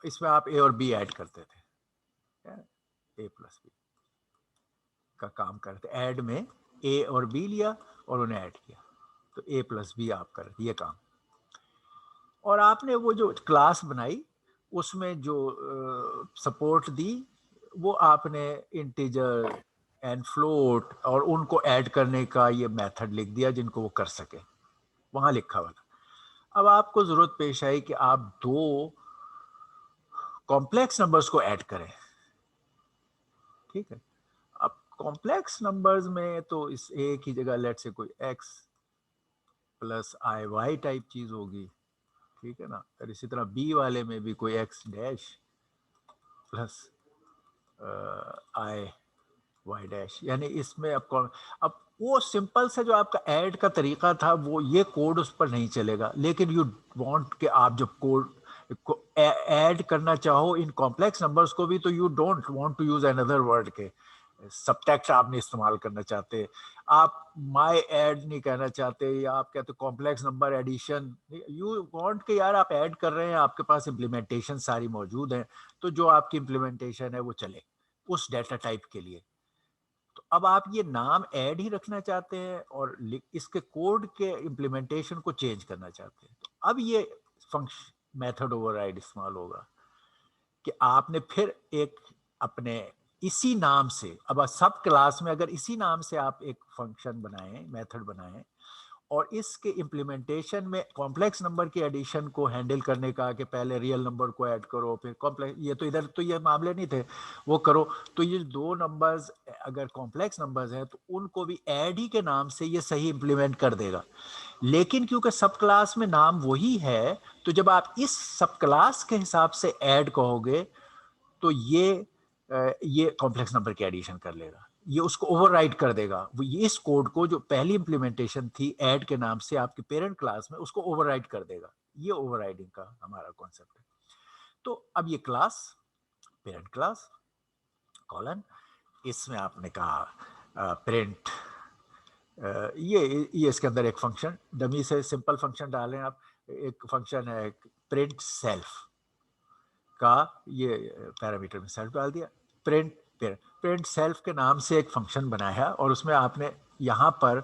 इसमें आप ए और बी ऐड करते थे, ए प्लस बी का काम करते। ऐड में ए और बी लिया और उन्हें ऐड किया, तो ए प्लस बी आप कर ये काम। और आपने वो जो क्लास बनाई उसमें जो सपोर्ट दी वो आपने इंटीजर एंड फ्लोट और उनको ऐड करने का ये मेथड लिख दिया जिनको वो कर सके, वहां लिखा हुआ था। अब आपको जरूरत पेश आई कि आप दो कॉम्प्लेक्स नंबर्स को ऐड करें, ठीक है। अब कॉम्प्लेक्स नंबर्स में तो इस ए की जगह लेट से कोई एक्स प्लस आई वाई टाइप चीज होगी, ठीक है ना। और इसी तरह बी वाले में भी कोई एक्स डैश प्लस आई वाई डैश, यानी इसमें अब कौन, अब वो सिंपल से जो आपका ऐड का तरीका था वो ये कोड उस पर नहीं चलेगा, लेकिन यू वांट कि आप जब कोड को ऐड करना चाहो इन कॉम्प्लेक्स नंबर्स को भी, तो you don't want to use another word के सबट्रैक्ट आप नहीं इस्तेमाल करना चाहते, आप माई ऐड नहीं कहना चाहते, या आप कहते complex number addition. You want कि यार आप ऐड कर रहे हैं, आपके पास इम्प्लीमेंटेशन सारी मौजूद है, तो जो आपकी इम्प्लीमेंटेशन है वो चले उस डेटा टाइप के लिए। तो अब आप ये नाम ऐड ही रखना चाहते हैं और इसके कोड के इम्प्लीमेंटेशन को चेंज करना चाहते हैं, तो अब ये फंक्शन मेथड ओवरराइड इस्तेमाल होगा कि आपने फिर एक अपने इसी नाम से, अब सब क्लास में अगर इसी नाम से आप एक फंक्शन बनाएं, मेथड बनाएं, और इसके इम्प्लीमेंटेशन में कॉम्प्लेक्स नंबर की एडिशन को हैंडल करने का कि पहले रियल नंबर को ऐड करो फिर कॉम्प्लेक्स, ये तो इधर तो ये मामले नहीं थे, वो करो। तो ये दो नंबर्स अगर कॉम्प्लेक्स नंबर्स हैं तो उनको भी ऐड ही के नाम से ये सही इम्प्लीमेंट कर देगा। लेकिन क्योंकि सब क्लास में नाम वही है, तो जब आप इस सब क्लास के हिसाब से ऐड कहोगे तो ये कॉम्प्लेक्स नंबर की एडिशन कर लेगा, ये उसको ओवरराइड कर देगा। वो ये इस कोड को जो पहली इंप्लीमेंटेशन थी ऐड के नाम से आपके पेरेंट क्लास में, उसको ओवरराइड कर देगा। ये ओवरराइडिंग का हमारा कॉन्सेप्ट है। तो अब ये क्लास पेरेंट क्लास कॉलन, इसमें आपने कहा प्रिंट, ये इसके अंदर एक फंक्शन डमी से सिंपल फंक्शन डालें आप। एक फंक्शन है प्रिंट सेल्फ का, ये पैरामीटर में सेल्फ डाल दिया। प्रिंट प्रिंट सेल्फ के नाम से एक फंक्शन बनाया और उसमें आपने यहाँ पर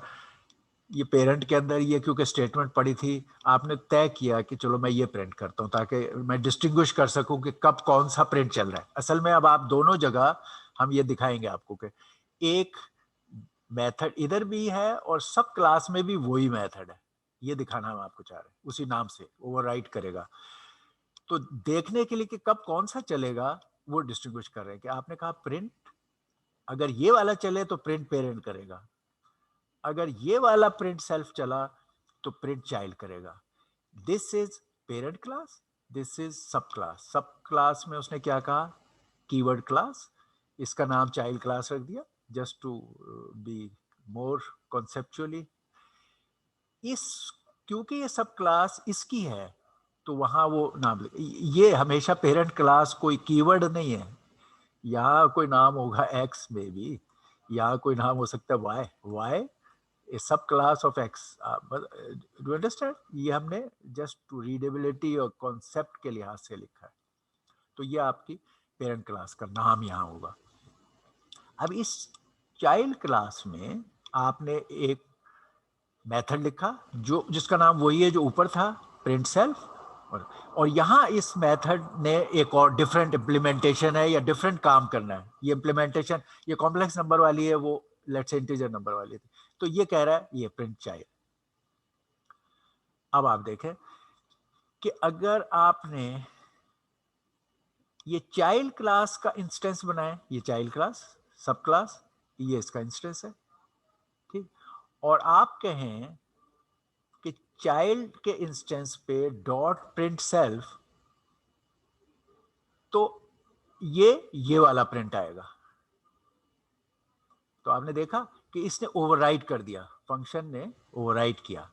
ये पेरेंट के अंदर ये क्योंकि स्टेटमेंट पड़ी थी, आपने तय किया कि चलो मैं ये प्रिंट करता हूँ ताकि मैं डिस्टिंग्विश कर सकूँ कि कब कौन सा प्रिंट चल रहा है। असल में अब आप दोनों जगह हम ये दिखाएंगे आपको कि एक मेथड इधर भी है और सब क्लास में भी वही मेथड है, ये दिखाना हम आपको चाह रहे हैं, उसी नाम से ओवरराइड करेगा। तो देखने के लिए कि कब कौन सा चलेगा वो डिस्टिंग्विश कर रहे हैं कि आपने कहा प्रिंट, अगर ये वाला चले तो प्रिंट पेरेंट करेगा, अगर ये वाला प्रिंट सेल्फ चला तो प्रिंट चाइल्ड करेगा। This is parent class, this is सब क्लास। सब क्लास में उसने क्या कहा, कीवर्ड क्लास, इसका नाम चाइल्ड क्लास रख दिया just to be more conceptually. इस क्योंकि ये सब क्लास इसकी है तो वहां वो नाम, ये हमेशा पेरेंट क्लास कोई कीवर्ड नहीं है। यहाँ कोई नाम होगा एक्स में भी, यहाँ कोई नाम हो सकता है वाई, वाई ए सब class of x. Do understand, ये हमने जस्ट टू रीडेबिलिटी और कॉन्सेप्ट के लिहाज से लिखा है। तो ये आपकी पेरेंट क्लास का नाम यहाँ होगा। अब इस चाइल्ड क्लास में आपने एक मेथड लिखा जो जिसका नाम वही है जो ऊपर था, प्रिंट सेल्फ। और यहाँ इस मेथड ने एक और डिफरेंट इम्प्लीमेंटेशन है या डिफरेंट काम करना है। ये इम्प्लीमेंटेशन ये कॉम्प्लेक्स नंबर वाली है, वो लेट्स से इंटीजर नंबर वाली थी, तो ये कह रहा है ये प्रिंट चाइल्ड। अब आप देखें कि अगर आपने ये चाइल्ड क्लास का इंस्टेंस बनाए, ये चाइल्ड क्लास सब क्लास, ये इसका इंस्टेंस है, ठीक, और आप कहें कि चाइल्ड के इंस्टेंस पे डॉट प्रिंट सेल्फ, तो ये वाला प्रिंट आएगा। तो आपने देखा कि इसने ओवरराइड कर दिया, फंक्शन ने ओवरराइड किया।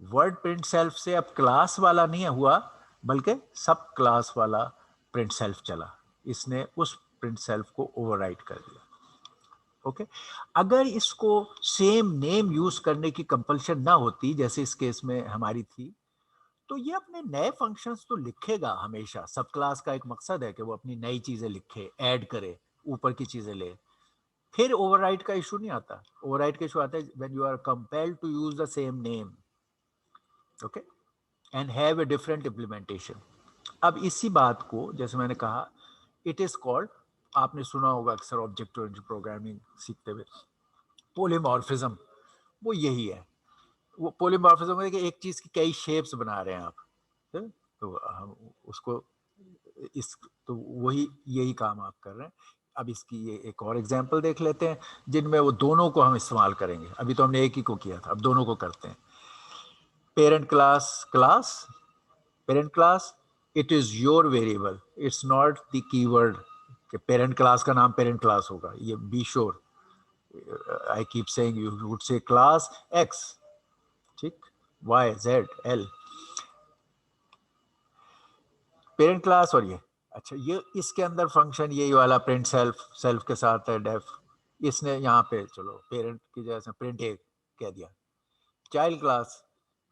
वर्ड प्रिंट सेल्फ से अब क्लास वाला नहीं हुआ, बल्कि सब क्लास वाला प्रिंट सेल्फ चला, इसने उस प्रिंट सेल्फ को ओवरराइड कर दिया। ओके, अगर इसको सेम नेम यूज करने की कंपल्शन ना होती, जैसे इस केस में हमारी थी, तो ये अपने नए फंक्शंस तो लिखेगा हमेशा। सब क्लास का एक मकसद है कि वो अपनी नई चीजें लिखे, ऐड करे, ऊपर की चीजें ले, फिर ओवरराइड का इशू नहीं आता। ओवरराइड का इशू आता है when you are compelled to use the same name, okay, and have a different implementation. अब इसी बात को, जैसे मैंने कहा, इट इज कॉल्ड, आपने सुना होगा अक्सर ऑब्जेक्ट ओरिएंटेड प्रोग्रामिंग सीखते हुए, पोलीमॉर्फिज्म। वो यही है, वो पोलीमॉर्फिज्म है कि एक चीज की कई शेप्स बना रहे हैं आप, तो हम उसको इस, तो वही यही काम आप कर रहे हैं। अब इसकी ये एक और एग्जांपल देख लेते हैं जिनमें वो दोनों को हम इस्तेमाल करेंगे। अभी तो हमने एक ही को किया था, अब दोनों को करते हैं। Parent class, class parent class, it is your variable, it's not the keyword कि पेरेंट क्लास का नाम पेरेंट क्लास होगा, ये be sure. I keep saying you would say class X, ठीक, Y Z L, parent class. और ये अच्छा, ये इसके अंदर फंक्शन यही वाला प्रिंट सेल्फ, सेल्फ के साथ है डेफ, इसने यहाँ पे चलो पेरेंट की जगह से प्रिंट ए कह दिया। चाइल्ड क्लास,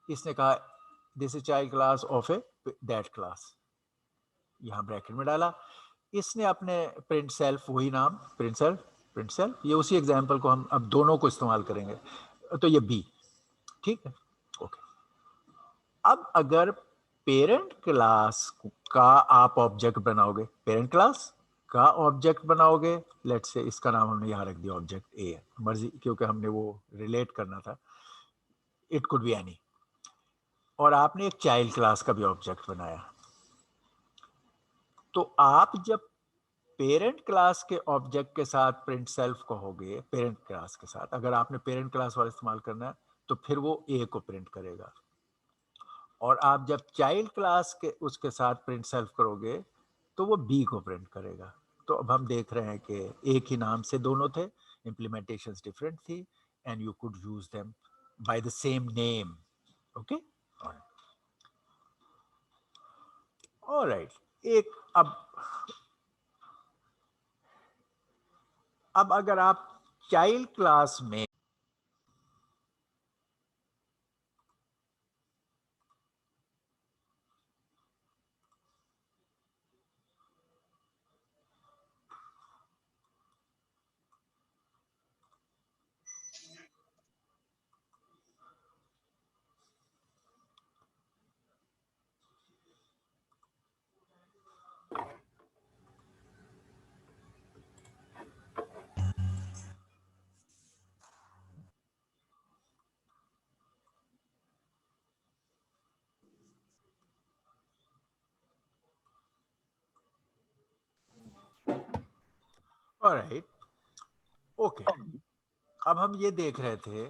इसने कहा this is child class of A that class, यहाँ ब्रैकेट में डाला। इसने अपने प्रिंट सेल्फ, वही नाम प्रिंट सेल्फ, प्रिंट सेल्फ, ये उसी एग्जाम्पल को हम अब दोनों को इस्तेमाल करेंगे। तो ये बी, ठीक है, ओके। अब अगर पेरेंट क्लास का आप ऑब्जेक्ट बनाओगे, पेरेंट क्लास का ऑब्जेक्ट बनाओगे, लेट्स से इसका नाम हमने यहाँ रख दिया ऑब्जेक्ट ए है, मर्जी, क्योंकि हमने वो रिलेट करना था, इट कुड बी एनी। और आपने एक चाइल्ड क्लास का भी ऑब्जेक्ट बनाया, तो आप जब पेरेंट क्लास के ऑब्जेक्ट के साथ प्रिंट सेल्फ कहोगे, पेरेंट क्लास के साथ अगर आपने पेरेंट क्लास वाला इस्तेमाल करना है, तो फिर वो ए को प्रिंट करेगा। और आप जब चाइल्ड क्लास के उसके साथ प्रिंट सेल्फ करोगे, तो वो बी को प्रिंट करेगा। तो अब हम देख रहे हैं कि एक ही नाम से दोनों थे, इम्प्लीमेंटेशंस डिफरेंट थी, and you could use them by the same name, okay. Alright, एक अब अगर आप चाइल्ड क्लास में ऑलराइट, ओके, अब हम ये देख रहे थे,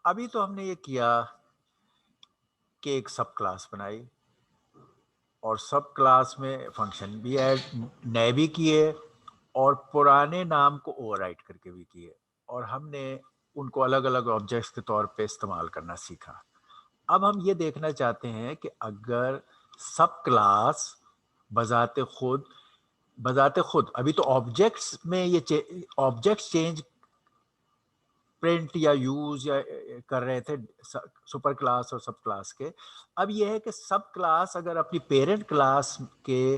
अभी तो हमने ये किया कि एक सब क्लास बनाई, और सब क्लास में फंक्शन भी ऐड नए भी किए, और पुराने नाम को ओवरराइट करके भी किए, और हमने उनको अलग अलग ऑब्जेक्ट्स के तौर पे इस्तेमाल करना सीखा। अब हम ये देखना चाहते हैं कि अगर सब क्लास बजाते खुद, अभी तो ऑब्जेक्ट्स में ये ऑब्जेक्ट्स चेंज प्रिंट या यूज या कर रहे थे सुपर क्लास और सब क्लास के। अब यह है कि सब क्लास अगर अपनी पेरेंट क्लास के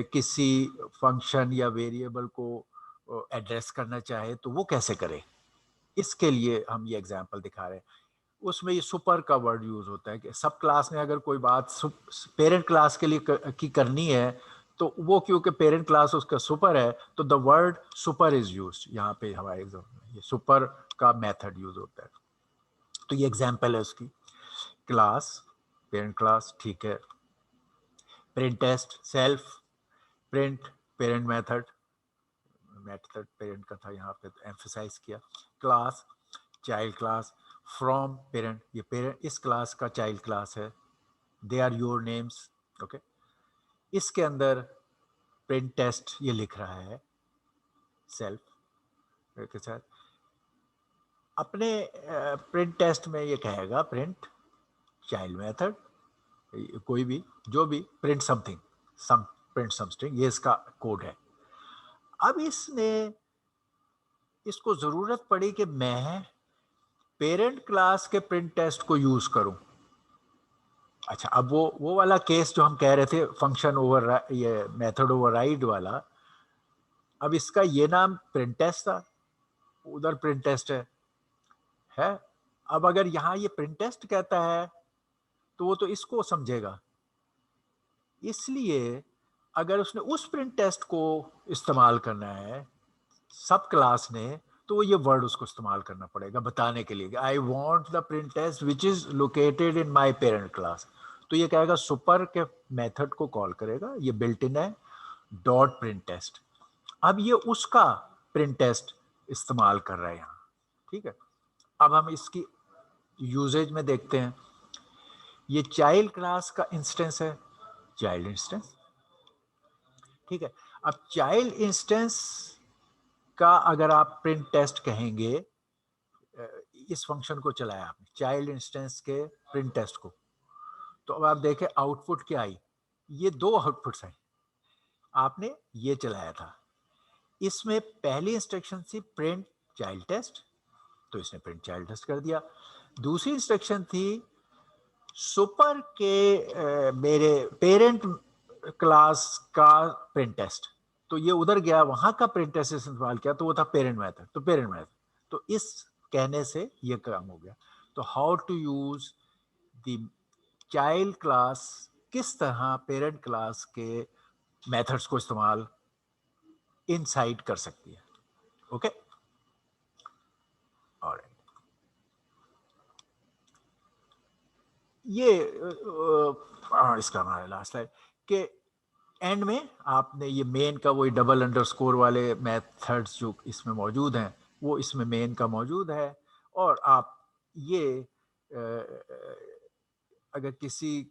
किसी फंक्शन या वेरिएबल को एड्रेस करना चाहे तो वो कैसे करे, इसके लिए हम ये एग्जांपल दिखा रहे हैं। उसमें ये सुपर का वर्ड यूज होता है कि सब क्लास ने अगर कोई बात पेरेंट क्लास के लिए की करनी है, तो वो क्योंकि पेरेंट क्लास उसका सुपर है, तो the word super is use यहाँ पे हमारे एग्जाम में, ये सुपर का मेथड यूज होता है। तो ये एग्जाम्पल है उसकी, क्लास पेरेंट क्लास, ठीक है। Print test self, print parent method, method parent का था यहाँ पे तो एम्फेसाइज किया। Class child class, from parent, ये पेरेंट इस क्लास का चाइल्ड क्लास है, they are your names, okay. इसके अंदर प्रिंट टेस्ट ये लिख रहा है सेल्फ के साथ, अपने प्रिंट टेस्ट में ये कहेगा प्रिंट चाइल्ड मेथड, कोई भी जो भी प्रिंट समथिंग, सम प्रिंट सम स्ट्रिंग, ये इसका कोड है। अब इसने इसको जरूरत पड़ी कि मैं पेरेंट क्लास के प्रिंट टेस्ट को यूज करूं। अच्छा, अब वो वाला केस जो हम कह रहे थे फंक्शन ओवर, ये मेथड ओवरराइड वाला, अब इसका ये नाम प्रिंट टेस्ट था, उधर प्रिंट टेस्ट है। अब अगर यहाँ ये प्रिंट टेस्ट कहता है तो वो तो इसको समझेगा, इसलिए अगर उसने उस प्रिंट टेस्ट को इस्तेमाल करना है सब क्लास ने, तो वो ये वर्ड उसको इस्तेमाल करना पड़ेगा बताने के लिए, I want the print test which is located in my parent class. तो ये कहेगा सुपर के मेथड को कॉल करेगा, ये बिल्ट इन है, डॉट प्रिंट टेस्ट। अब ये उसका प्रिंट टेस्ट इस्तेमाल कर रहा है यहाँ, ठीक है। अब हम इसकी यूजेज में देखते हैं, ये चाइल्ड क्लास का इंस्टेंस है, चाइल्ड इंस्टेंस, ठीक है। अब चाइल्ड इंस्टेंस का अगर आप प्रिंट टेस्ट कहेंगे, इस फंक्शन को चलाया आपने चाइल्ड इंस्टेंस के प्रिंट टेस्ट को, तो अब आप देखें आउटपुट क्या आई, ये दो आउटपुट्स आई। आपने ये चलाया था, इसमें पहली इंस्ट्रक्शन थी प्रिंट चाइल्ड टेस्ट, तो इसने प्रिंट चाइल्ड टेस्ट कर दिया। दूसरी इंस्ट्रक्शन थी सुपर के मेरे पेरेंट क्लास का प्रिंट टेस्ट, तो ये उधर गया वहां का प्रिंट टेस्ट इस्तेमाल किया, तो वो था पेरेंट मेथड, तो पेरेंट मेथड, तो इस कहने से ये काम हो गया। तो how to use the child class, किस तरह पेरेंट क्लास के मेथड्स को इस्तेमाल इनसाइड कर सकती है, ओके। और ये इसका हमारा लास्ट है कि एंड में आपने ये मेन का वही डबल अंडरस्कोर वाले मेथड्स जो इसमें मौजूद हैं वो इसमें मेन का मौजूद है। और आप ये अगर किसी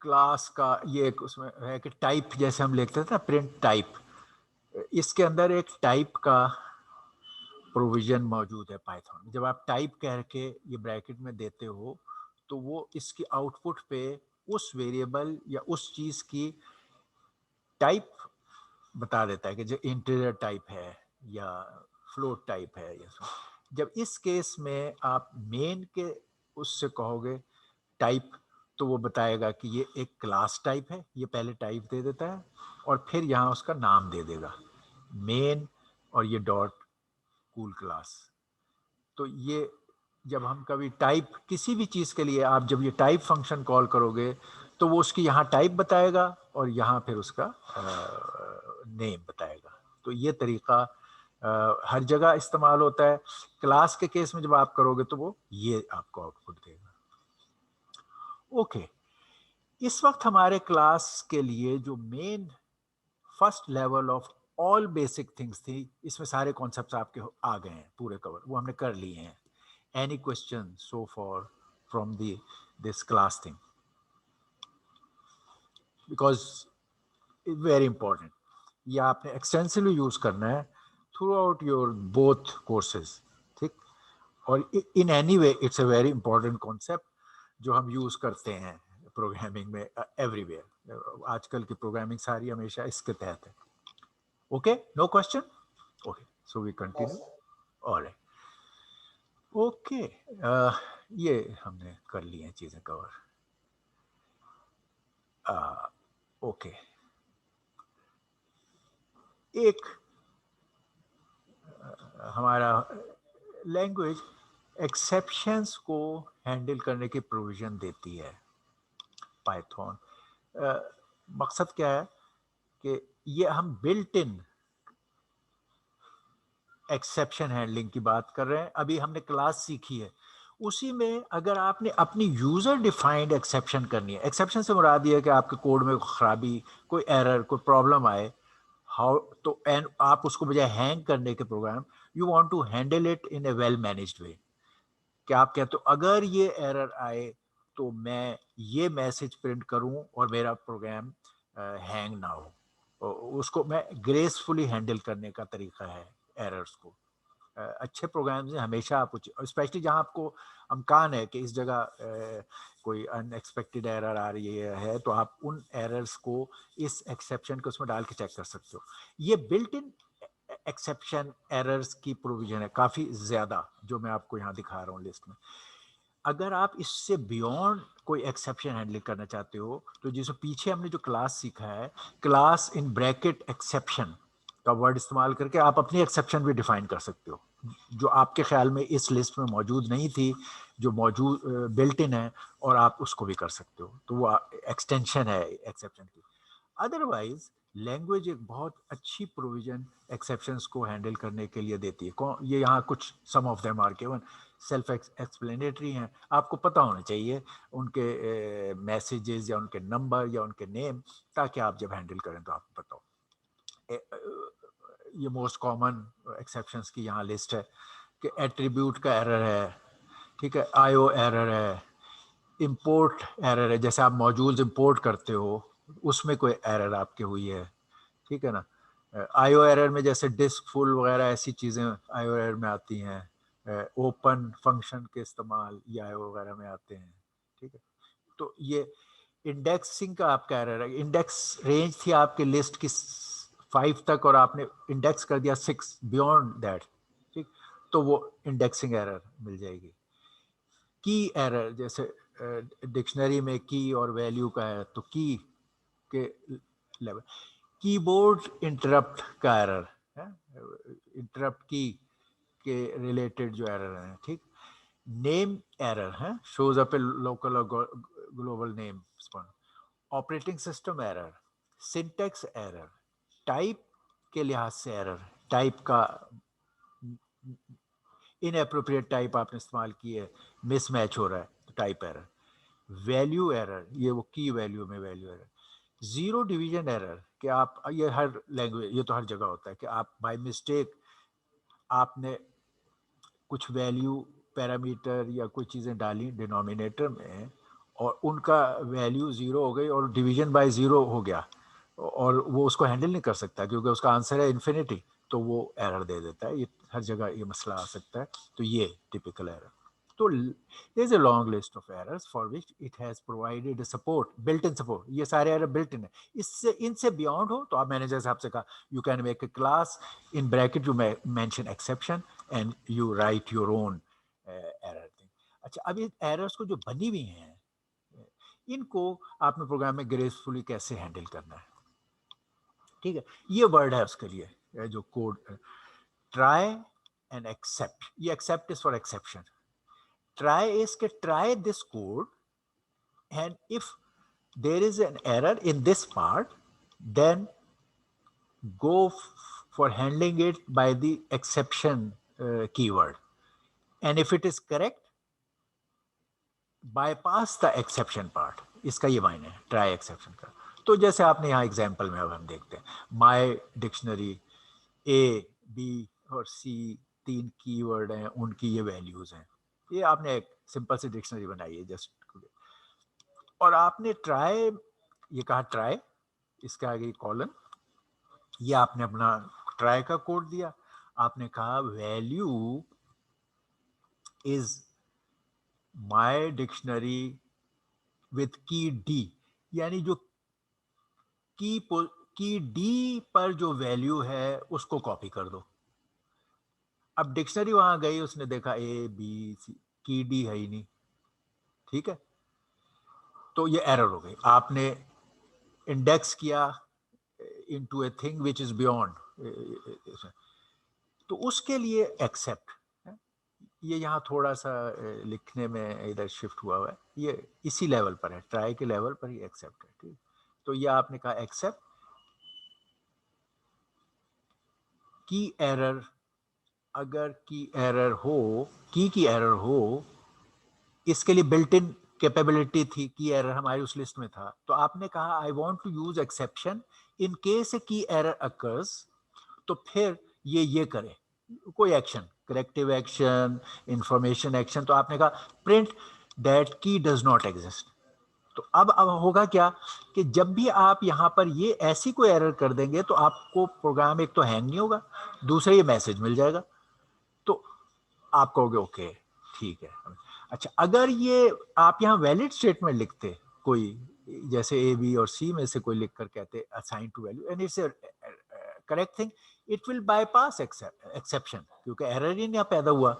क्लास का ये एक उसमें है कि टाइप, जैसे हम लिखते थे ना प्रिंट टाइप, इसके अंदर एक टाइप का प्रोविजन मौजूद है पाइथन में। जब आप टाइप कह के ये ब्रैकेट में देते हो तो वो इसकी आउटपुट पे उस वेरिएबल या उस चीज की टाइप बता देता है कि जो इंटीजर टाइप है या फ्लोट टाइप है या so। जब इस केस में आप मेन के उससे कहोगे टाइप, तो वो बताएगा कि ये एक क्लास टाइप है, ये पहले टाइप दे देता है और फिर यहाँ उसका नाम दे देगा मेन, और ये डॉट कूल क्लास। तो ये जब हम कभी टाइप किसी भी चीज़ के लिए आप जब ये टाइप फंक्शन कॉल करोगे तो वो उसकी यहाँ टाइप बताएगा और यहाँ फिर उसका नेम बताएगा। तो ये तरीका हर जगह इस्तेमाल होता है। क्लास के केस में जब आप करोगे तो वो ये आपको आउटपुट देगा, ओके। इस वक्त हमारे क्लास के लिए जो main first level of all basic things थी, इसमें सारे कॉन्सेप्ट्स आपके आ गए हैं पूरे कवर, वो हमने कर लिए हैं। Any question so for from the this class thing, because very important, ये आपने एक्सटेंसिवली यूज करना है through out your both courses, ठीक। और in any way it's a very important concept जो हम यूज करते हैं प्रोग्रामिंग में एवरीवेयर। आजकल की प्रोग्रामिंग सारी हमेशा इसके तहत है, okay. No question, okay, so we continue, alright, okay. ये हमने कर ली हैं चीजें कवर, ओके। एक हमारा लैंग्वेज एक्सेप्शंस को हैंडल करने की प्रोविजन देती है पाइथन। मकसद क्या है कि ये हम बिल्ट इन एक्सेप्शन हैंडलिंग की बात कर रहे हैं। अभी हमने क्लास सीखी है, उसी में अगर आपने अपनी यूजर डिफाइंड एक्सेप्शन करनी है, एक्सेप्शन से मुराद ये है कि आपके कोड में खराबी, कोई एरर, कोई प्रॉब्लम आए, हाउ तो एंड आप उसको बजाय हैंग करने के program, you want to handle it in a well managed way. कि आप कहते हो अगर ये एरर आए तो मैं ये मैसेज प्रिंट करूं और मेरा प्रोग्राम हैंग ना हो, उसको मैं ग्रेसफुली हैंडल करने का तरीका है एरर्स को। अच्छे प्रोग्राम्स में हमेशा आप, स्पेशली जहां आपको अमकान है कि इस जगह कोई अनएक्सपेक्टेड एरर आ रही है, तो आप उन एरर्स को, इस एक्सेप्शन को उसमें डाल के चेक कर सकते हो। ये बिल्ट इन एक्सेप्शन एरर्स की प्रोविजन है काफ़ी ज़्यादा, जो मैं आपको यहाँ दिखा रहा हूँ लिस्ट में। अगर आप इससे बियॉन्ड कोई एक्सेप्शन हैंडलिंग करना चाहते हो, तो जिसमें पीछे हमने जो क्लास सीखा है, क्लास इन ब्रैकेट एक्सेप्शन का वर्ड इस्तेमाल करके आप अपनी एक्सेप्शन भी डिफाइन कर सकते हो, जो आपके ख्याल में इस लिस्ट में मौजूद नहीं थी, जो मौजूद बिल्ट इन है, और आप उसको भी कर सकते हो। तो वो एक्सटेंशन है एक्सेप्शन की। अदरवाइज लैंग्वेज एक बहुत अच्छी प्रोविजन एक्सेप्शंस को हैंडल करने के लिए देती है। कौन ये, यहाँ कुछ some of them are given, self explanatory हैं, आपको पता होना चाहिए उनके मैसेजेस या उनके नंबर या उनके नेम, ताकि आप जब हैंडल करें तो आपको पता हो। ये मोस्ट कॉमन एक्सेप्शंस की यहाँ लिस्ट है कि एट्रीब्यूट का एरर है, ठीक है, आईओ एरर है, इंपोर्ट एरर है, जैसे आप मॉड्यूल्स इंपोर्ट करते हो उसमें कोई एरर आपके हुई है, ठीक है ना। आईओ एरर में जैसे डिस्क फुल वगैरह ऐसी चीज़ें आईओ एरर में आती हैं, ओपन फंक्शन के इस्तेमाल ये आईओ वगैरह में आते हैं, ठीक है। तो ये इंडेक्सिंग का आपका एरर है, इंडेक्स रेंज थी आपके लिस्ट की 5 तक और आपने इंडेक्स कर दिया 6 बियॉन्ड दैट, ठीक, तो वो इंडेक्सिंग एरर मिल जाएगी। की एरर, जैसे डिक्शनरी में की और वैल्यू का है, तो की के लेवल, कीबोर्ड इंटरप्ट का एरर है, इंटरप्ट की के रिलेटेड जो एरर है, ठीक। नेम एरर है, शोज अप ए लोकल और global name, operating system error, syntax error, type के लिहाज से एरर, टाइप का इनएप्रोप्रिएट टाइप आपने इस्तेमाल की है, मिसमैच हो रहा है, तो टाइप एरर, वैल्यू एरर, ये वो की वैल्यू में value error, zero division error, कि आप, ये हर लैंग्वेज, ये तो हर जगह होता है कि आप बाय मिस्टेक आपने कुछ वैल्यू पैरामीटर या कोई चीज़ें डाली डिनोमिनेटर में, और उनका वैल्यू ज़ीरो हो गई और डिवीजन बाय ज़ीरो हो गया, और वो उसको हैंडल नहीं कर सकता क्योंकि उसका आंसर है इन्फिनिटी, तो वो एरर दे देता है। ये हर जगह ये मसला आ सकता है, तो ये टिपिकल एरर। तो there is a long list of errors for which it has provided a support, built in support, ये सारे एरर बिल्ट इन है। इससे इनसे बियॉन्ड हो तो आप, मैंने जैसे आपसे कहा, you can make a class in bracket, you mention exception and you right your own error thing. अच्छा, अब ये एरर्स को जो बनी हुई हैं, इनको आपने प्रोग्राम में ग्रेसफुली कैसे हैंडल करना है, ठीक है। ये वर्ड है उसके लिए, जो कोड, ट्राई एंड एक्सेप्ट, ये except is for exception, try is to try this code, and if there is an error in this part, then go for handling it by the exception keyword, and if it is correct, bypass the exception part। इसका ये मायने है try exception का। तो जैसे आपने यहाँ example में अब हम देखते हैं, माई डिक्शनरी ए बी और सी 3 कीवर्ड हैं, उनकी ये वैल्यूज हैं। ये आपने एक सिंपल सी डिक्शनरी बनाई है जस्ट, और आपने ट्राई, ये कहा ट्राई, इसके आगे कॉलन, ये आपने अपना ट्राई का कोड दिया, आपने कहा value is my dictionary with की डी, यानी जो की डी पर जो वैल्यू है उसको कॉपी कर दो। अब डिक्शनरी वहां गई, उसने देखा ए बी सी, की डी है ही नहीं, ठीक है, तो ये एरर हो गई। आपने इंडेक्स किया into a thing which is beyond, तो उसके लिए एक्सेप्ट, ये यहाँ थोड़ा सा लिखने में इधर शिफ्ट हुआ हुआ है, ये इसी लेवल पर है, ट्राई के लेवल पर ही एक्सेप्ट है, ठीक। तो ये आपने कहा एक्सेप्ट, की एरर, अगर की एरर हो, इसके लिए बिल्ट इन कैपेबिलिटी थी, की एरर हमारी उस लिस्ट में था, तो आपने कहा I want to use exception in case a key error occurs, तो फिर ये करे कोई action, corrective action, information action, तो आपने कहा print that key does not exist. तो अब होगा क्या कि जब भी आप यहाँ पर ये ऐसी कोई एरर कर देंगे तो आपको प्रोग्राम एक तो हैंग नहीं होगा, दूसरा ये मैसेज मिल जाएगा, तो आप कहोगे ओके ठीक है। अच्छा, अगर ये आप यहाँ वैलिड स्टेटमेंट लिखते कोई, जैसे ए बी और सी में से कोई लिख कर कहते assign to value and it's correct thing, it will bypass exception, क्योंकि एरर ही नहीं पैदा हुआ,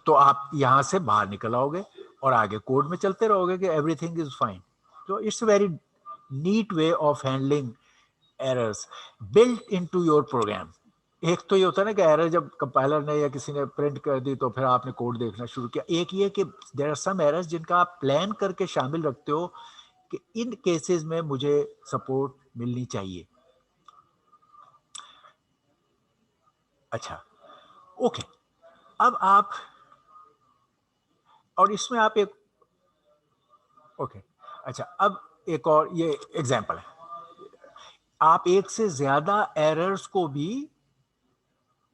तो आप यहाँ से बाहर निकल आओगे और आगे कोड में चलते रहोगे कि एवरीथिंग इज फाइन। तो it's very neat way of handling errors built into your program. एक तो ये होता है ना कि एरर जब कंपाइलर ने या किसी ने प्रिंट कर दी तो फिर आपने कोड देखना शुरू किया। एक ये कि देयर आर सम एरर्स जिनका आप प्लान करके शामिल रखते हो कि इन केसेस में मुझे सपोर्ट मिलनी चाहिए। अच्छा, ओके, अब आप, और इसमें आप एक, ओके, अच्छा, अब एक और ये एग्जांपल है, आप एक से ज्यादा एरर्स को भी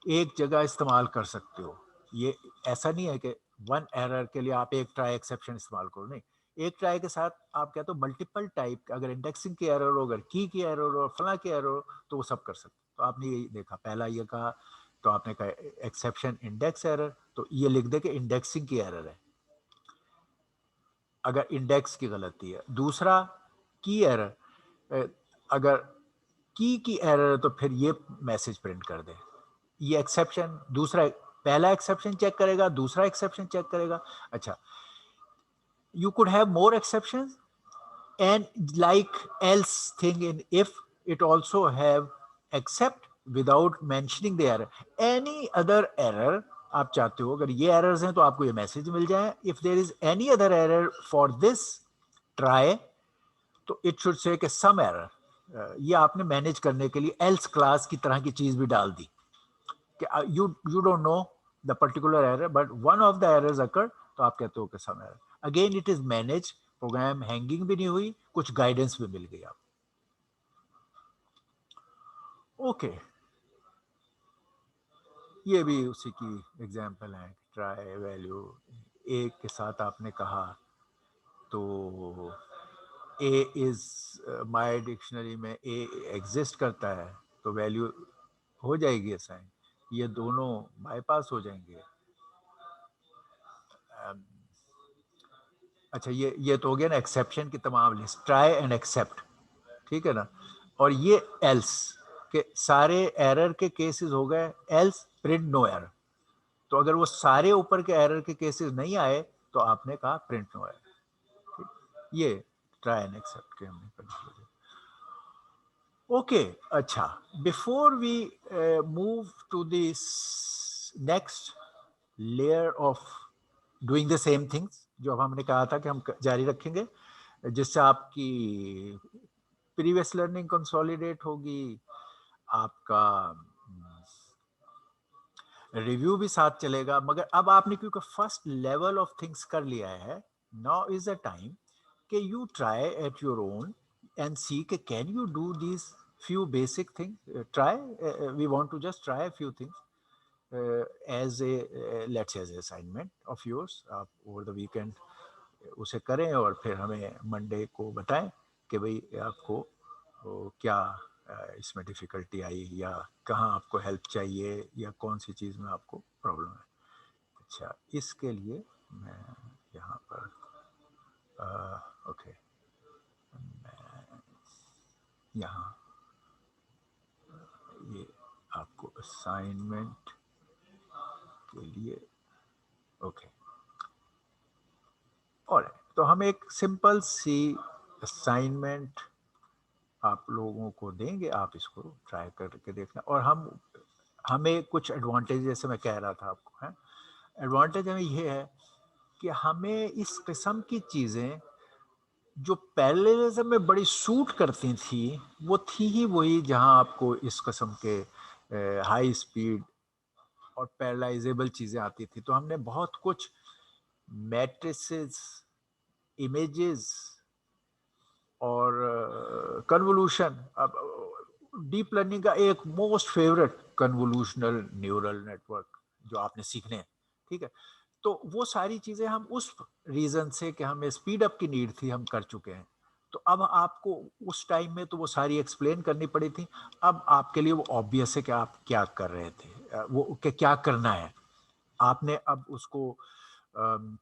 एक जगह इस्तेमाल कर सकते हो। ये ऐसा नहीं है कि वन एरर के लिए आप एक ट्राई एक्सेप्शन इस्तेमाल करो, नहीं, एक ट्राई के साथ आप कहते हो मल्टीपल टाइप, अगर इंडेक्सिंग की एरर हो, अगर की एरर हो, फला की एरर हो, तो वो सब कर सकते। तो आपने ये देखा, पहला ये कहा, तो आपने कहा एक्सेप्शन इंडेक्स एरर, तो ये लिख दे कि इंडेक्सिंग की एरर है अगर इंडेक्स की गलती है। दूसरा की एरर, अगर की एरर है तो फिर ये मैसेज प्रिंट कर दे। ये एक्सेप्शन, दूसरा, पहला एक्सेप्शन चेक करेगा, दूसरा एक्सेप्शन चेक करेगा। अच्छा, you could have more exception and like else thing in if it also have except without mentioning the error, any other error आप चाहते हो, अगर ये एरर्स हैं तो आपको ये मैसेज मिल जाए, if there is any other error for this try, तो इट शुड से कि सम एरर, ये आपने मैनेज करने के लिए एल्स क्लास की तरह की चीज भी डाल दी कि you don't know the particular error but one of the errors occurred, तो आप कहते हो कि some error, again it is managed, program hanging भी नहीं हुई, कुछ गाइडेंस भी मिल गई आप। ओके, ये भी उसी की एग्जांपल है, ट्राई वैल्यू एक के साथ आपने कहा, तो ए इज, माय डिक्शनरी में ए एग्जिस्ट करता है, तो वैल्यू हो जाएगी असाइन, ये दोनों बाईपास हो जाएंगे। अच्छा, ये तो हो गया ना एक्सेप्शन की तमाम लिस्ट, ट्राई एंड एक्सेप्ट, ठीक है ना, और ये एल्स के सारे एरर के केसेस हो गए, एल्स प्रिंट नो एरर, तो अगर वो सारे ऊपर के एरर के केसेस नहीं आए तो आपने कहा प्रिंट नो एरर। ये ट्राई एंड एक्सेप्ट के हमने कंक्लूजन। ओके, अच्छा, before we move to this next layer of doing the same things, जो अब हमने कहा था कि हम जारी रखेंगे, जिससे आपकी प्रीवियस लर्निंग कंसोलिडेट होगी, आपका रिव्यू भी साथ चलेगा, मगर अब आपने क्योंकि फर्स्ट लेवल ऑफ थिंग्स कर लिया है, नाउ इज द टाइम कि you try at your own and see के can you do this few basic things, try, we want to just try a few things as a let's say as a assignment of yours, आप over the weekend उसे करें और फिर हमें Monday को बताएं कि भाई आपको क्या इसमें डिफ़िकल्टी आई, या कहाँ आपको हेल्प चाहिए, या कौन सी चीज़ में आपको प्रॉब्लम है। अच्छा, इसके लिए मैं यहाँ पर ओके, मैं यहाँ ये आपको असाइनमेंट के लिए, ओके, और तो हम एक सिंपल सी असाइनमेंट आप लोगों को देंगे, आप इसको ट्राई करके देखना, और हमें कुछ एडवांटेज, जैसे मैं कह रहा था आपको, है एडवांटेज हमें ये है कि हमें इस किस्म की चीज़ें जो पैरेललिज्म में बड़ी सूट करती थी, वो थी ही वही जहां आपको इस किस्म के हाई स्पीड और पैरेलाइजेबल चीज़ें आती थी, तो हमने बहुत कुछ मैट्रिसेस, इमेजेस और कन्वोल्यूशन। अब डीप लर्निंग का एक most favourite convolutional neural network जो आपने सीखने हैं, ठीक है। तो वो सारी चीज़ें हम उस रीज़न से कि हमें स्पीड अप की नीड थी, हम कर चुके हैं। तो अब आपको उस टाइम में तो वो सारी एक्सप्लेन करनी पड़ी थी। अब आपके लिए वो ऑब्वियस है कि आप क्या कर रहे थे, वो क्या करना है। आपने अब उसको अम,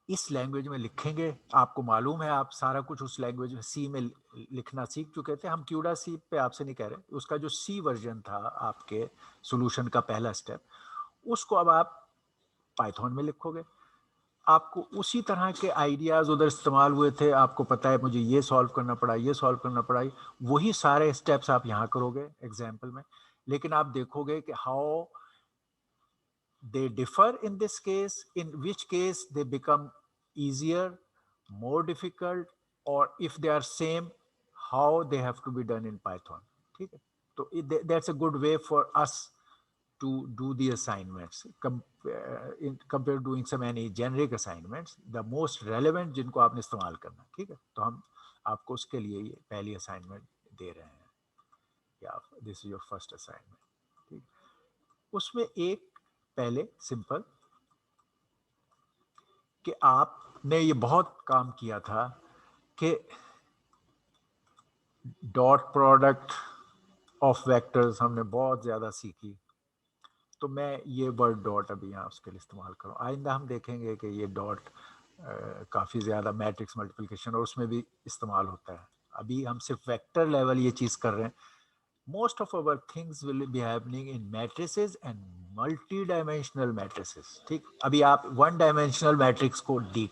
इस लैंग्वेज में लिखेंगे, आपको मालूम है आप सारा कुछ उस लैंग्वेज में सी में लिखना सीख चुके थे। हम क्यूडा सी पे आपसे नहीं कह रहे, उसका जो सी वर्जन था आपके सॉल्यूशन का पहला स्टेप, उसको अब आप पाइथन में लिखोगे। आपको उसी तरह के आइडियाज उधर इस्तेमाल हुए थे, आपको पता है मुझे ये सॉल्व करना पड़ा, ये सॉल्व करना पड़ा, वही सारे स्टेप्स आप यहाँ करोगे एग्जाम्पल में। लेकिन आप देखोगे कि how they differ in this case, in which case they become easier, more difficult, or if they are same, how they have to be done in Python. ठीक है, तो that's a good way for us to do the assignments in compared to doing some any generic assignments, the most relevant जिनको आपने इस्तेमाल करना। ठीक है, तो हम आपको उसके लिए ये पहली असाइनमेंट दे रहे हैं, या this is your first assignment. ठीक, उसमें एक पहले सिंपल कि आपने ये बहुत काम किया था कि डॉट प्रोडक्ट ऑफ वेक्टर्स हमने बहुत ज़्यादा सीखी। तो मैं ये वर्ड डॉट अभी यहाँ उसके लिए इस्तेमाल करूँ। आइंदा हम देखेंगे कि ये डॉट काफ़ी ज़्यादा मैट्रिक्स मल्टीप्लिकेशन और उसमें भी इस्तेमाल होता है। अभी हम सिर्फ वेक्टर लेवल ये चीज़ कर रहे हैं। Most of our things will be happening in matrices and multi dimensional matrices. ठीक, अभी आप वन डायमेंशनल मैट्रिक्स को डीप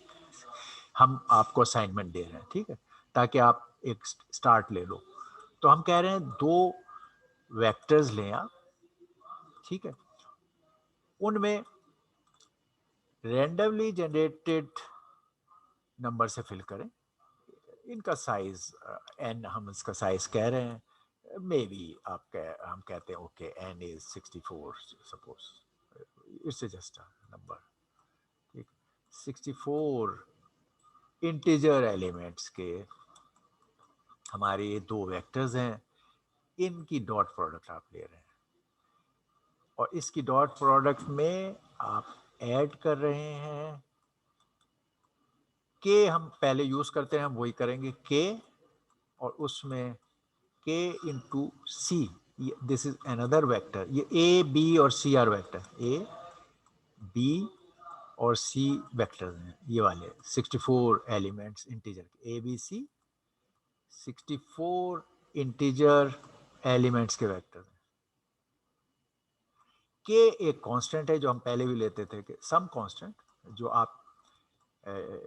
हम आपको असाइनमेंट दे रहे हैं, ठीक है, ताकि आप एक स्टार्ट ले लो। तो हम कह रहे हैं दो वेक्टर्स लें आप, ठीक है, उनमें रैंडमली जनरेटेड नंबर से फिल करें। इनका साइज एन, हम इसका साइज कह रहे हैं, मे बी हम कहते हैं okay n is 64 suppose, it's just a number. ठीक, 64 इंटीजर एलिमेंट्स के हमारे ये दो वेक्टर्स हैं, इनकी डॉट प्रोडक्ट आप ले रहे हैं और इसकी डॉट प्रोडक्ट में आप ऐड कर रहे हैं के। हम पहले यूज करते हैं, हम वही करेंगे के, और उसमें के into C, this is another vector. ये ए बी और C are vector, A B और सी वेक्टर हैं ये वाले 64 एलिमेंट्स इंटीजर के, A B C 64 integer elements के वेक्टर हैं। के एक कांस्टेंट है जो हम पहले भी लेते थे कि सम कांस्टेंट, जो आप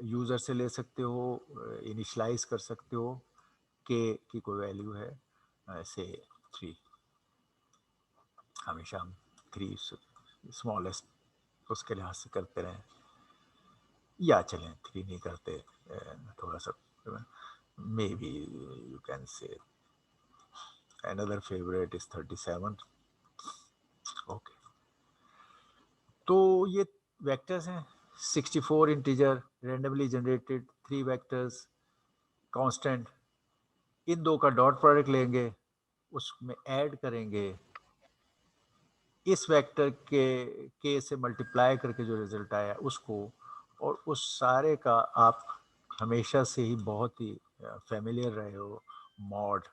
यूज़र से ले सकते हो, इनिशलाइज कर सकते हो। के की कोई वैल्यू है से 3, हमेशा हम 3 स्मॉलेस्ट उसके लिहाज से करते रहें, या चलें 3 नहीं करते, थोड़ा सा maybe you can say another favorite is 37। Okay, तो ये वेक्टर्स हैं 64 integer randomly generated 3 vectors constant. इन दो का डॉट प्रोडक्ट लेंगे, उसमें ऐड करेंगे इस वेक्टर के से मल्टीप्लाई करके जो रिजल्ट आया उसको, और उस सारे का आप हमेशा से ही बहुत ही फेमिलियर रहे हो, मॉड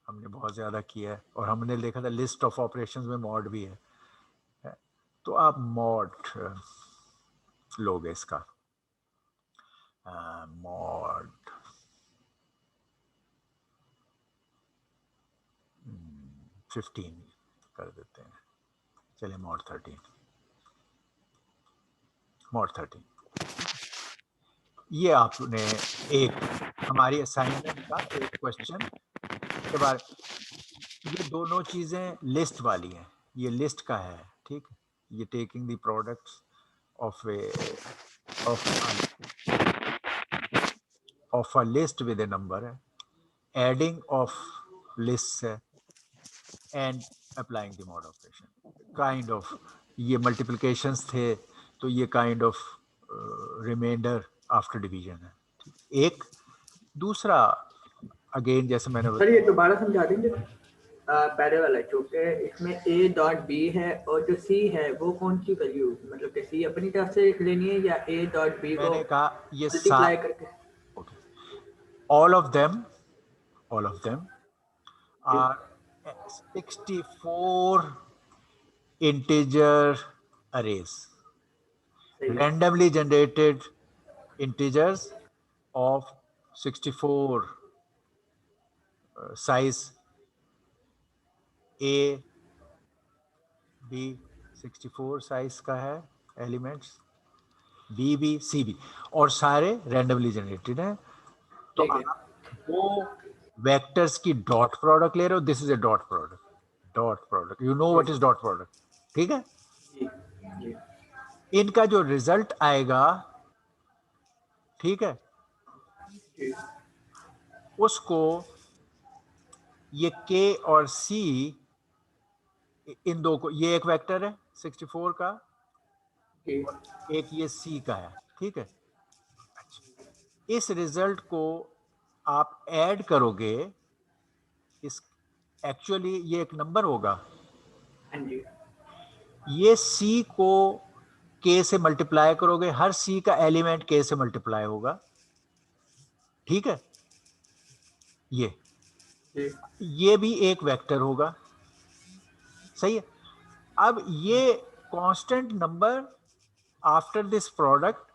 हमने बहुत ज़्यादा किया है, और हमने देखा था लिस्ट ऑफ ऑपरेशंस में मॉड भी है। तो आप मॉड लोगे इसका, मॉड 15 कर देते हैं, चलिए मॉड 13, मॉड 13। ये आपने एक हमारी असाइनमेंट का एक क्वेश्चन के बारे, ये दोनों चीज़ें लिस्ट वाली हैं, ये लिस्ट का है, ठीक, ये taking the products of a of a list with a number है, एडिंग ऑफ लिस्ट है, and applying the mod operation, kind of ये मल्टीप्लिकेशंस थे तो ये kind of reminder after division है। एक दूसरा अगेन जैसे मैंने सर ये दोबारा समझा देंगे पहले वाला, क्योंकि इसमें ए डॉट बी है और जो सी है वो कौन सी वैल्यू, मतलब कि सी अपनी तरफ से लेनी है या ए डॉट बी को मैंने कहा ये मल्टीप्लाई करके? okay. all of them are 64 integer arrays, सही है। randomly generated integers of 64 size A B 64 size का है elements, B B C B, और सारे रैंडमली जनरेटेड हैं। तो ठीक है। आप दो वेक्टर्स की डॉट प्रोडक्ट ले रहे हो, this is A dot product, you know what is dot product, ठीक है। जी जी इनका जो रिजल्ट आएगा, ठीक है, जी उसको ये के और सी, इन दो को, ये एक वेक्टर है 64 का, जी एक ये सी का है, ठीक है। इस रिजल्ट को आप ऐड करोगे, इस एक्चुअली ये एक नंबर होगा, हाँ जी ये सी को के से मल्टीप्लाई करोगे, हर सी का एलिमेंट के से मल्टीप्लाई होगा, ठीक है। ये जी ये भी एक वेक्टर होगा, सही है। अब ये constant number after this product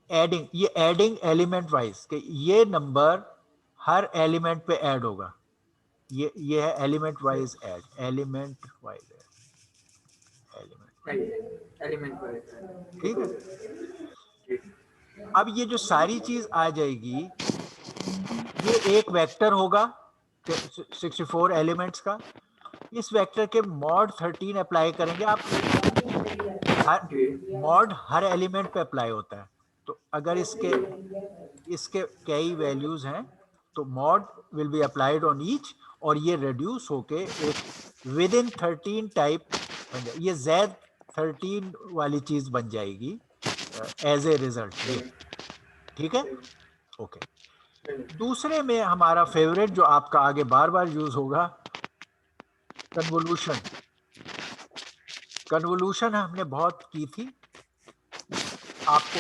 adding, ये एडिंग एलिमेंट वाइज के ये नंबर हर एलिमेंट पे ऐड होगा, ये है element wise add, element wise element, element wise, ठीक है। जी अब ये जो सारी चीज आ जाएगी, ये एक वेक्टर होगा 64 एलिमेंट्स का। इस वेक्टर के मॉड 13 अप्लाई करेंगे आप, जी मॉड हर एलिमेंट पे अप्लाई होता है, तो अगर इसके कई वैल्यूज हैं तो mod will be applied on each, और ये रिड्यूस होके एक विद इन 13 टाइप बन जाए, ये Z 13 वाली चीज बन जाएगी एज ए रिजल्ट, ये ठीक है, ओके। दूसरे में हमारा फेवरेट जो आपका आगे बार बार यूज होगा, कन्वोल्यूशन। कन्वोल्यूशन हमने बहुत की थी, आपको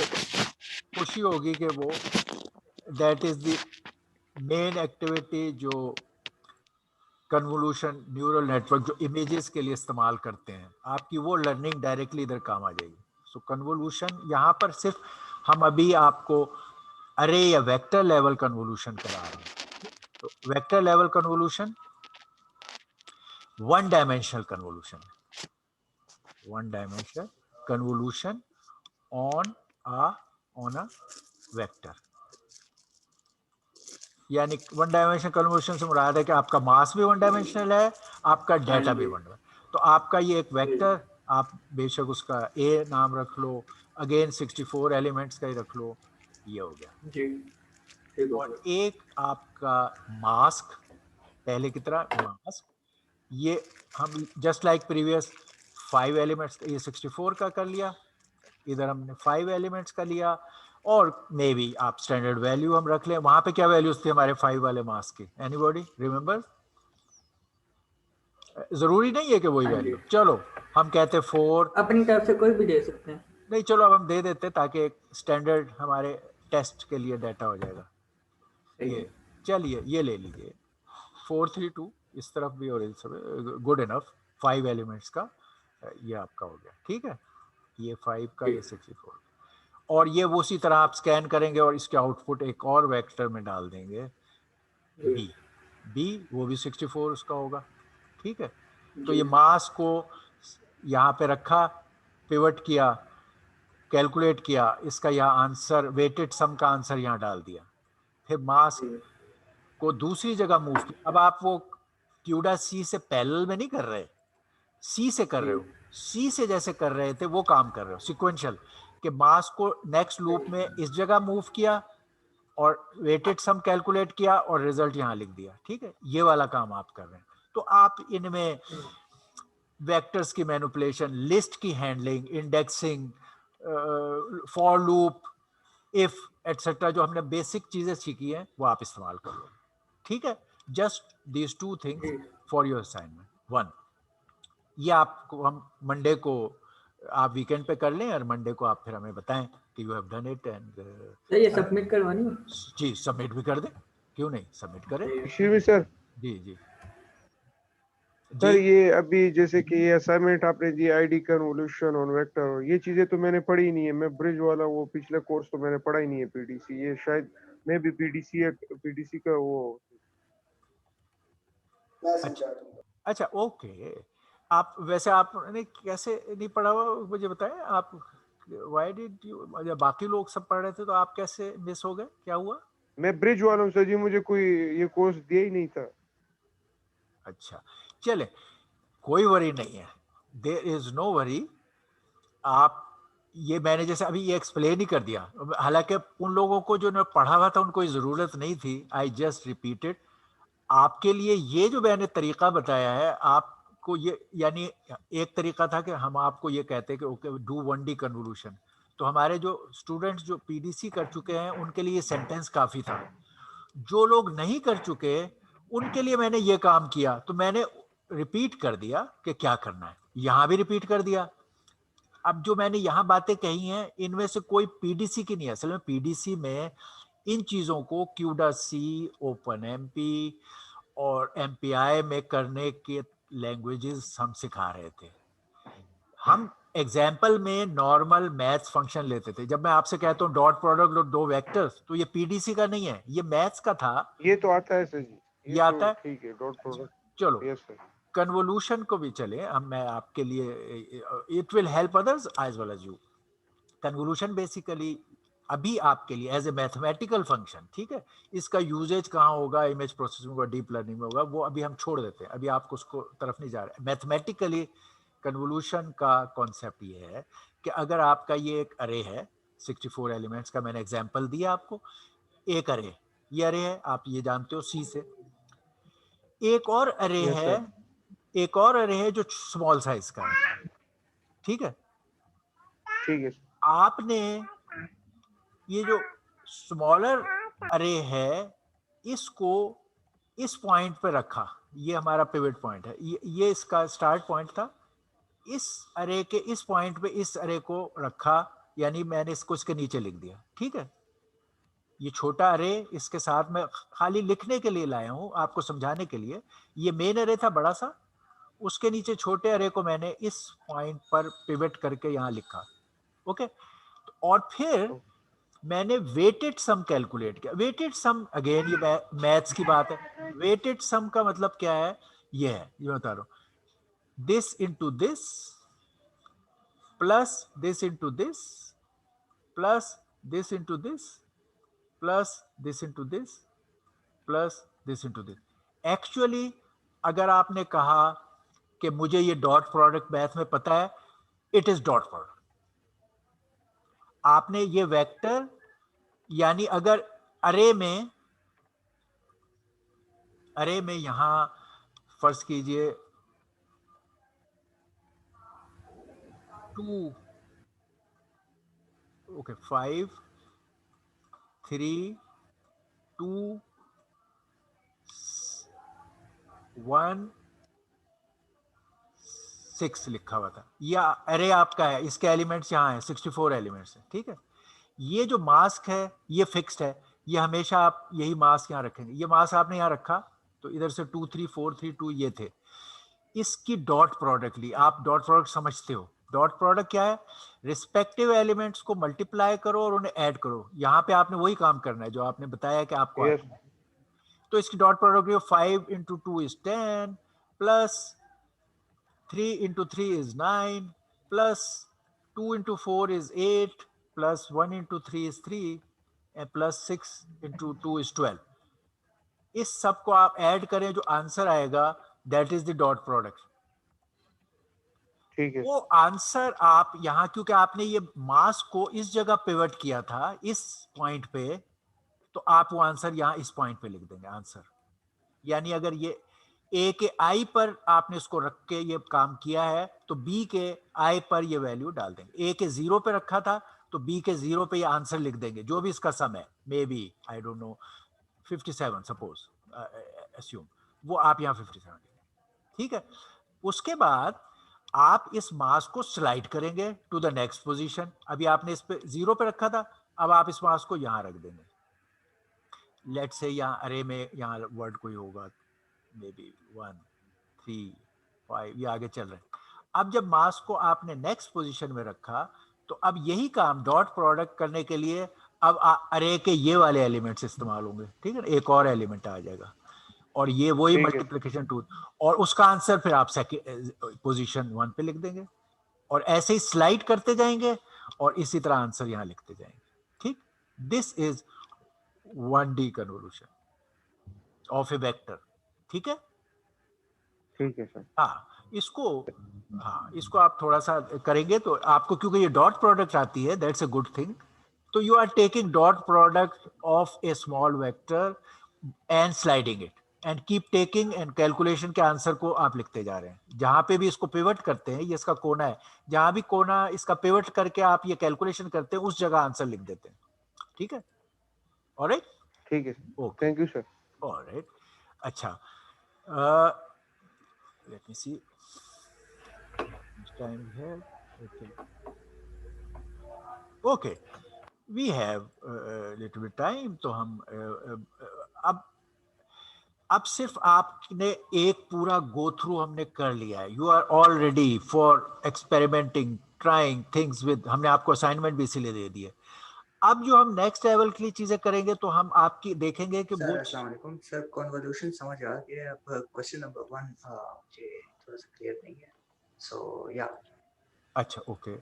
खुशी होगी कि वो that is the main activity जो कन्वोल्यूशन न्यूरल नेटवर्क जो इमेजेस के लिए इस्तेमाल करते हैं, आपकी वो लर्निंग डायरेक्टली इधर काम आ जाएगी। सो कन्वोल्यूशन यहाँ पर सिर्फ हम अभी आपको अरे या वेक्टर लेवल कन्वोल्यूशन करा रहे हैं। तो vector level convolution one dimensional convolution, one dimensional convolution on a vector, यानी वन डायमेंशनल कन्वोल्यूशन से मुराद है कि आपका मास भी वन डायमेंशनल है, आपका डाटा भी वन डायमेंशनल। तो आपका ये एक वेक्टर, आप बेशक उसका ए नाम रख लो, अगेन 64 एलिमेंट्स का ही रख लो, ये हो गया। जी ठीक हो और गया। एक आपका मास्क, पहले की तरह मास्क, ये हम जस्ट लाइक प्रीवियस 5 एलिमेंट्स, ये 64 का कर लिया, इधर हमने 5 एलिमेंट्स का लिया, और मे बी आप स्टैंडर्ड वैल्यू हम रख लें। वहां पे क्या वैल्यूज थी हमारे 5 वाले मास्क की, एनीबॉडी रिमेंबर? जरूरी नहीं है कि वही हाँ जी, वैल्यू, चलो हम कहते 4, अपनी तरफ से कोई भी दे सकते हैं। नहीं चलो अब हम दे देते ताकि एक स्टैंडर्ड हमारे टेस्ट के लिए डाटा हो जाएगा। सही ये है। चलिए ये ले लीजिए 432 इस तरफ भी, और इस तरफ गुड इनफ 5 एलिमेंट्स का ये आपका हो गया, ठीक है। ये 5 का, ये 64, और ये वो उसी तरह आप स्कैन करेंगे और इसके आउटपुट एक और वेक्टर में डाल देंगे बी, बी वो भी 64 उसका होगा, ठीक है। तो ये मास को यहाँ पे रखा, पिवट किया, कैलकुलेट किया, इसका यहाँ आंसर वेटेड सम का आंसर यहाँ डाल दिया, फिर मास को दूसरी जगह मूव किया। अब आप वो क्यूडा सी से पैरेलल में नहीं कर रहे, सी से कर रहे हो, सी से जैसे कर रहे थे वो काम कर रहे हो सिक्वेंशियल, कि मास को नेक्स्ट लूप में इस जगह मूव किया और वेटेड सम कैलकुलेट किया और रिजल्ट यहाँ लिख दिया, ठीक है। ये वाला काम आप कर रहे हैं। तो आप इनमें वेक्टर्स की मैनिपुलेशन, लिस्ट की handling, indexing, for loop, if etcetera, जो हमने बेसिक चीजें सीखी हैं वो आप इस्तेमाल कर लो। ठीक है, जस्ट दीज टू थिंग्स जी फॉर योर असाइनमेंट 1। ये आपको हम मंडे को, आप वीकेंड पे कर लें और मंडे को आप फिर हमें बताएं कि you have done it and sir ये सबमिट करवानी है? जी सबमिट भी कर दें, क्यों नहीं, सबमिट करें। जी एक्सक्यूज मी सर, जी जी जी। सर ये अभी जैसे कि ये असाइनमेंट आपने दी आईडी कन्वोल्यूशन और वेक्टर, ये चीजें तो मैंने पढ़ी नहीं है। मैं ब्रिज वाला वो पिछले कोर्स तो मैंने पढ़ा ही नहीं है पीडीसी। ये शायद मैं भी पीडीसी का वो अच्छा अच्छा, ओके। आप वैसे आपने कैसे नहीं पढ़ा हुआ मुझे बताएं आप, व्हाई डिड यू, बाकी लोग सब पढ़ रहे थे तो आप कैसे मिस हो गए, क्या हुआ? मैं ब्रिज वाला हूँ सर जी, मुझे कोई ये कोर्स दिया ही नहीं था। अच्छा चले, कोई वरी नहीं है, देयर इज नो वरी। आप ये मैंने जैसे अभी ये एक्सप्लेन ही कर दिया, हालांकि उन लोगों को जो ने पढ़ा हुआ था उनको कोई ज़रूरत नहीं थी, आई जस्ट रिपीटेड आपके लिए। ये जो मैंने तरीका बताया है आपको, ये यानी एक तरीका था कि हम आपको ये कहते हैं कि ओके डू 1D कन्वोल्यूशन, तो हमारे जो स्टूडेंट्स जो पीडीसी कर चुके हैं उनके लिए सेंटेंस काफ़ी था। जो लोग नहीं कर चुके उनके लिए मैंने ये काम किया, तो मैंने रिपीट कर दिया कि क्या करना है, यहाँ भी रिपीट कर दिया। अब जो मैंने यहाँ बातें कही हैं इनमें से कोई पीडीसी की नहीं है, असल में पीडीसी में इन चीज़ों को क्यूडा सी, ओपन एमपी और एमपीआई में करने के लैंग्वेजेस हम सिखा रहे थे। हम एग्जाम्पल में नॉर्मल मैथ्स फंक्शन लेते थे। जब मैं आपसे कहता हूँ डॉट प्रोडक्ट और दो वेक्टर्स, तो ये पीडीसी का नहीं है, ये मैथ्स का था। ये तो आता है सर जी, ये ये आता तो है। ठीक है, डॉट प्रोडक्ट। चलो यस सर। कन्वोल्यूशन को भी चले, अब मैं आपके लिए, it will help others as well as you. Convolution basically अभी आपके लिए एज ए मैथमेटिकल फंक्शन, ठीक है, इसका यूजेज कहाँ होगा, इमेज प्रोसेसिंग और डीप लर्निंग में होगा, वो अभी हम छोड़ देते हैं, अभी आपको उसको तरफ नहीं जा रहे। मैथमेटिकली कन्वोल्यूशन का कॉन्सेप्ट ये है कि अगर आपका ये एक अरे है 64 एलिमेंट्स का, मैंने एग्जांपल दिया आपको, एक अरे, ये अरे है, आप ये जानते हो सी से। एक और अरे यस है, सर। एक और अरे है जो स्मॉल साइज का है, ठीक है। ठीक है सर। आपने ये जो स्मॉलर अरे है इसको इस पॉइंट पे रखा, ये हमारा पिवट पॉइंट है, ये इसका स्टार्ट पॉइंट था। इस अरे के इस पॉइंट पे इस अरे को रखा, यानी मैंने इसको इसके नीचे लिख दिया, ठीक है। ये छोटा अरे इसके साथ में खाली लिखने के लिए लाया हूं, आपको समझाने के लिए। ये मेन अरे था बड़ा सा, उसके नीचे छोटे अरे को मैंने इस पॉइंट पर पिवट करके यहां लिखा, ओके। और फिर मैंने वेटेड सम कैलकुलेट किया। वेटेड सम अगेन ये मैथ्स की बात है। वेटेड सम का मतलब क्या है, ये है, ये बता रहा हूं, this into this plus this into this plus this into this plus this into this plus this into this. Actually अगर आपने कहा कि मुझे ये डॉट प्रोडक्ट मैथ में पता है, इट इज डॉट प्रोडक्ट। आपने ये वेक्टर, यानी अगर अरे में यहां फर्ज कीजिए 2, ओके 5 3 2 1 6 लिखा हुआ था, या अरे आपका है, इसके एलिमेंट्स यहाँ है 64 एलिमेंट्स है, ठीक है। ये जो मास्क है ये फिक्स्ड है, ये हमेशा आप यही मास्क यहाँ रखेंगे। ये मास्क आपने यहाँ रखा तो इधर से 2 3 4 3 2 ये थे। इसकी डॉट प्रोडक्ट ली, आप डॉट प्रोडक्ट समझते हो। डॉट प्रोडक्ट क्या है, रिस्पेक्टिव एलिमेंट्स को मल्टीप्लाई करो और उन्हें ऐड करो। यहाँ पे आपने वही काम करना है जो आपने बताया कि आपको यस। आता है। तो इसकी dot product 5 into 2 is 10 plus 3 into 3 is 9 plus 2 into 4 is 8 plus 1 into 3 is 3 and plus 6 into 2 is 12। इस सब को आप ऐड करें, जो आंसर आएगा that is the dot product. ठीक है। वो आंसर आप यहाँ, क्योंकि आपने ये मास को इस जगह पिवट किया था इस पॉइंट पे, तो आप वो आंसर यहाँ इस पॉइंट पे लिख देंगे आंसर। यानी अगर ये ए के आई पर आपने इसको रख के ये काम किया है, तो बी के आई पर ये वैल्यू डाल देंगे। ए के 0 पे रखा था तो बी के 0 पे ये आंसर लिख देंगे, जो भी इसका सम है, maybe I don't know 57 suppose assume, वो आप यहाँ 57, ठीक है। उसके बाद आप इस मास को स्लाइड करेंगे टू द नेक्स्ट पोजीशन। अभी आपने इस पे 0 पे रखा था, अब आप इस मास को यहाँ रख देंगे। लेट से यहाँ अरे में यहाँ वर्ड कोई होगा, मे बी 1 3 5, ये आगे चल रहे हैं। अब जब मास को आपने नेक्स्ट पोजीशन में रखा, तो अब यही काम डॉट प्रोडक्ट करने के लिए अब अरे के ये वाले एलिमेंट्स इस्तेमाल होंगे, ठीक है ना, एक और एलिमेंट आ जाएगा और ये वही ठीक है। मल्टीप्लिकेशन टू, और उसका आंसर फिर आप पोजीशन 1 पे लिख देंगे और ऐसे ही स्लाइड करते जाएंगे और इसी तरह आंसर यहां लिखते जाएंगे, ठीक। This is 1D convolution of A vector, ठीक है। ठीक है सर। इसको आप थोड़ा सा करेंगे तो आपको, क्योंकि ये डॉट प्रोडक्ट आती है, दैट्स अ गुड थिंग। तो you are taking dot product of a small vector and sliding it and keep taking, and calculation के आंसर को आप लिखते जा रहे हैं। जहां पे भी इसको पिवट करते हैं, ये इसका कोना है, जहां भी कोना इसका पिवट करके आप ये कैलकुलेशन करते हैं, उस जगह आंसर लिख देते हैं, ठीक है। ऑलराइट, ठीक है, okay, thank you sir. Alright, अच्छा, let me see which time we have. Okay, we have little bit time, तो हम अब सिर्फ आपने एक पूरा गो थ्रू हमने कर लिया है। You are all ready for experimenting, trying things with, हमने आपको असाइनमेंट भी इसीलिए दे दी है। अब जो हम नेक्स्ट लेवल के लिए चीजें करेंगे, तो हम आपकी देखेंगे कि सर अस्सलाम वालेकुम सर, कन्वोल्यूशन समझ आ गया। अब क्वेश्चन नंबर 1 मुझे थोड़ा सा क्लियर नहीं है, सो या। अच्छा, ओके,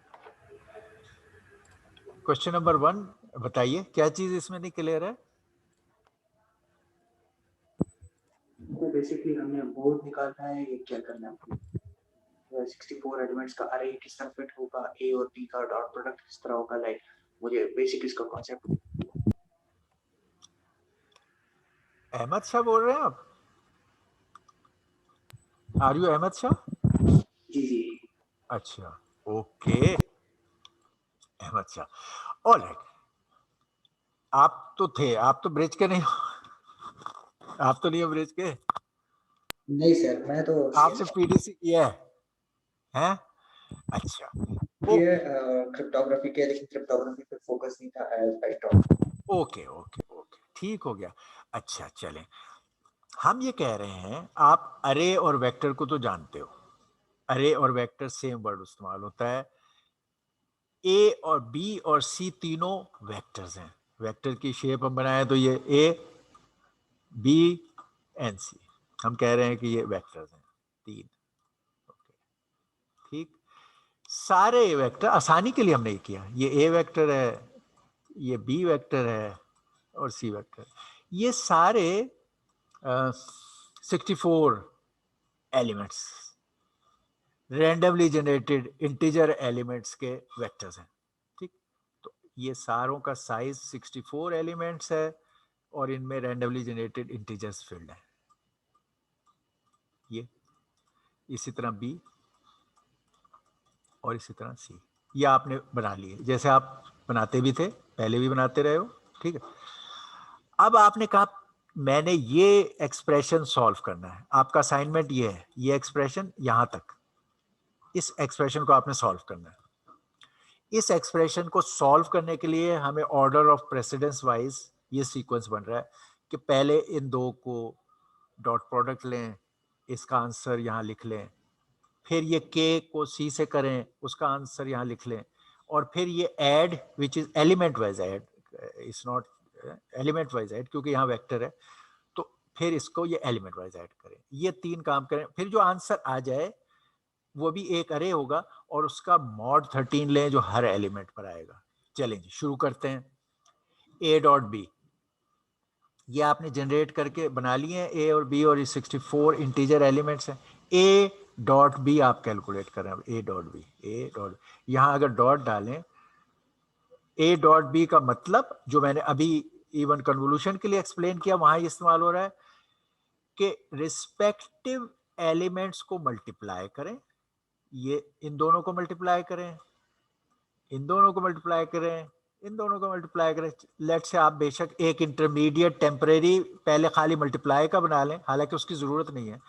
क्वेश्चन नंबर 1 बताइए, क्या चीज इसमें नहीं क्लियर है? तो बेसिकली हमने बोर्ड निकालना है, ये क्या करना है? 64 एलिमेंट्स का अरे किस तरह फिट होगा, ए और बी का डॉट प्रोडक्ट किस तरह होगा, लाइक मुझे बेसिक इसका कॉन्सेप्ट। अहमद शाह बोल रहे हैं आप? Are you Ahmad Shah? जी जी। अच्छा, ओके, अहमद शाह, ऑलराइट। आप तो थे, आप तो ब्रिज के नहीं हो, आप तो नहीं हो ब्रिज के? नहीं सर, मैं तो आपने पीडीसी किया है? अच्छा, ये क्रिप्टोग्राफी के, लेकिन क्रिप्टोग्राफी पे फोकस नहीं था as I talk. Okay okay okay, ठीक हो गया। अच्छा, चलें, हम ये कह रहे हैं, आप अरे और वेक्टर को तो जानते हो, अरे और वेक्टर सेम वर्ड इस्तेमाल होता है। ए और बी और सी तीनों वेक्टर्स हैं। वेक्टर की शेप हम बनाए तो ये ए बी एंड सी, हम कह रहे हैं कि ये वेक्टर्स हैं 3, ठीक। सारे वेक्टर आसानी के लिए हमने ये किया, ये ए वेक्टर है, ये बी वेक्टर है और सी वेक्टर, ये सारे 64 elements randomly generated integer elements के वेक्टर्स हैं, ठीक। तो ये सारों का साइज 64 एलिमेंट्स है और इनमें रैंडमली जनरेटेड इंटीजर्स फील्ड है। ये इसी तरह बी और इसी तरह सी, ये आपने बना लिए जैसे आप बनाते भी थे, पहले भी बनाते रहे हो, ठीक है। अब आपने कहा मैंने ये एक्सप्रेशन सॉल्व करना है, आपका असाइनमेंट ये है, ये एक्सप्रेशन यहां तक, इस एक्सप्रेशन को आपने सॉल्व करना है। इस एक्सप्रेशन को सॉल्व करने के लिए हमें ऑर्डर ऑफ प्रेसिडेंस वाइज ये सीक्वेंस बन रहा है कि पहले इन दो को डॉट प्रोडक्ट लें, इसका आंसर यहाँ लिख लें, फिर ये के को सी से करें, उसका आंसर यहाँ लिख लें, और फिर ये add which is element wise add, it's not element wise add क्योंकि यहाँ वेक्टर है, तो फिर इसको ये एलिमेंट वाइज ऐड करें, ये 3 काम करें, फिर जो आंसर आ जाए वो भी एक अरे होगा और उसका मॉड 13 लें जो हर एलिमेंट पर आएगा। चलेंगे शुरू करते हैं। ए डॉट बी, ये आपने जनरेट करके बना लिए हैं, ए और बी, और ये 64 इंटीजर एलिमेंट्स हैं। ए डॉट बी आप कैलकुलेट करें, अब A dot B, A dot, यहाँ अगर डॉट डालें, ए डॉट बी का मतलब जो मैंने अभी इवन कन्वोल्यूशन के लिए एक्सप्लेन किया वहां इस्तेमाल हो रहा है, कि रिस्पेक्टिव एलिमेंट्स को मल्टीप्लाई करें, ये इन दोनों को मल्टीप्लाई करें, इन दोनों को मल्टीप्लाई करें, इन दोनों को मल्टीप्लाई करें। लेट से आप बेशक एक इंटरमीडिएट टेम्परेरी पहले खाली मल्टीप्लाई का बना लें, हालांकि उसकी जरूरत नहीं है,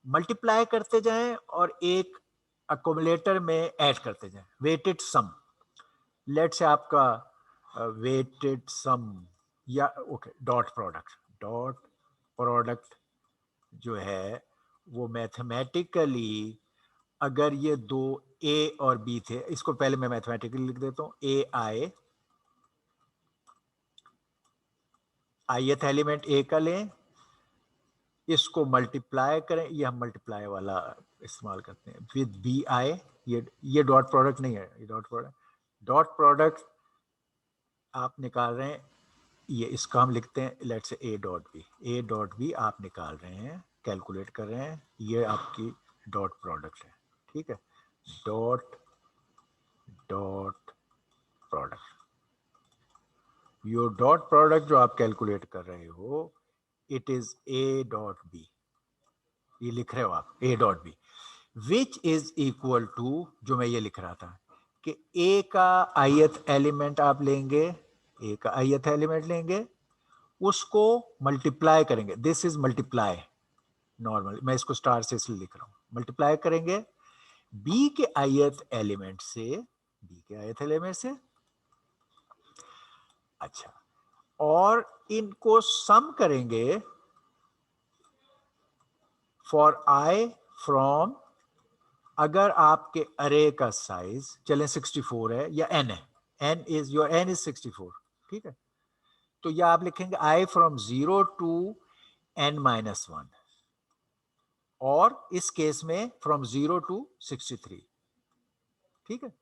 मल्टीप्लाई करते जाएं और एक अकोमुलेटर में ऐड करते जाएं, वेटेड सम। लेट से आपका वेटेड सम या ओके डॉट प्रोडक्ट जो है वो मैथमेटिकली, अगर ये दो ए और बी थे, इसको पहले मैं मैथमेटिकली लिख देता हूं, ए आई, आईएथ एलिमेंट ए का लें, इसको मल्टीप्लाई करें, ये हम मल्टीप्लाई वाला इस्तेमाल करते हैं विद बी आई, ये डॉट प्रोडक्ट नहीं है, ये डॉट प्रोडक्ट आप निकाल रहे हैं, ये इसका हम लिखते हैं let's say A dot B आप निकाल रहे हैं, कैलकुलेट कर रहे हैं, ये आपकी डॉट प्रोडक्ट है, ठीक है, dot product. Your dot product जो आप कैलकुलेट कर रहे हो, it is A dot B, ये लिख रहे हो आप A dot B, which is equal to, जो मैं ये लिख रहा था कि ए का ith एलिमेंट आप लेंगे, ए का ith एलिमेंट लेंगे, उसको मल्टीप्लाई करेंगे, दिस इज मल्टीप्लाई, नॉर्मल मैं इसको स्टार से इसलिए लिख रहा हूं, मल्टीप्लाई करेंगे बी के ith एलिमेंट से, अच्छा, और इनको सम करेंगे फॉर आई फ्रॉम, अगर आपके अरे का साइज चले 64 है या n है, n is 64, ठीक है, तो यह आप लिखेंगे आई फ्रॉम 0 टू n-1, और इस केस में फ्रॉम 0 टू 63, ठीक है,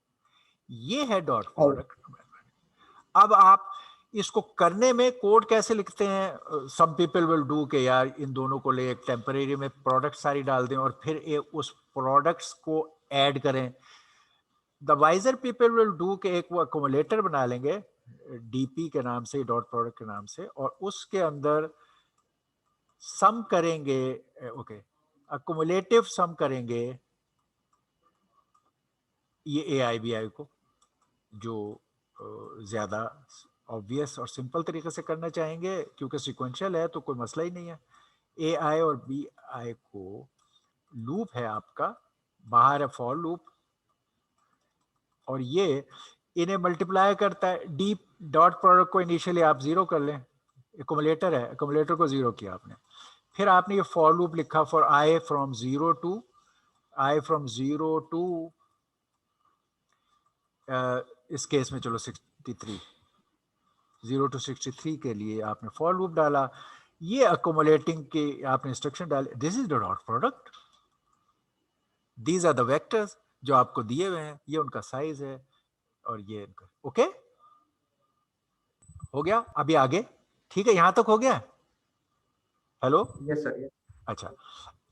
ये है डॉट प्रोडक्ट। अब आप इसको करने में कोड कैसे लिखते हैं, सम पीपल विल डू के यार इन दोनों को ले एक टेम्परेरी में प्रोडक्ट सारी डाल दें और फिर उस प्रोडक्ट्स को ऐड करें। The wiser people will do के एक वो अकोमुलेटर बना लेंगे डीपी के नाम से, डॉट प्रोडक्ट के नाम से, और उसके अंदर सम करेंगे, ओके अकोमुलेटिव सम करेंगे ये ए आई बी आई को, जो ज्यादा ऑब्वियस और सिंपल तरीके से करना चाहेंगे, क्योंकि सिक्वेंशियल है तो कोई मसला ही नहीं है। ए आई और बी आई को लूप है आपका, बाहर है फॉर लूप, और ये इन्हें मल्टीप्लाई करता है। डी डॉट प्रोडक्ट को इनिशियली आप 0 कर लें, एकोमुलेटर है, एकोमुलेटर को 0 किया आपने, फिर आपने ये फॉर लूप लिखा फॉर आई फ्रॉम 0 टू इस केस में चलो 63, 0 टू 63 के लिए आपने फॉर लूप डाला, ये अकोमुलेटिंग के आपने इंस्ट्रक्शन डाले, this is the dot product, these are the vectors जो आपको दिए हुए हैं, ये उनका साइज है और ये इनका, ओके हो गया। अभी आगे ठीक है, यहां तक हो गया, हेलो यस सर। अच्छा,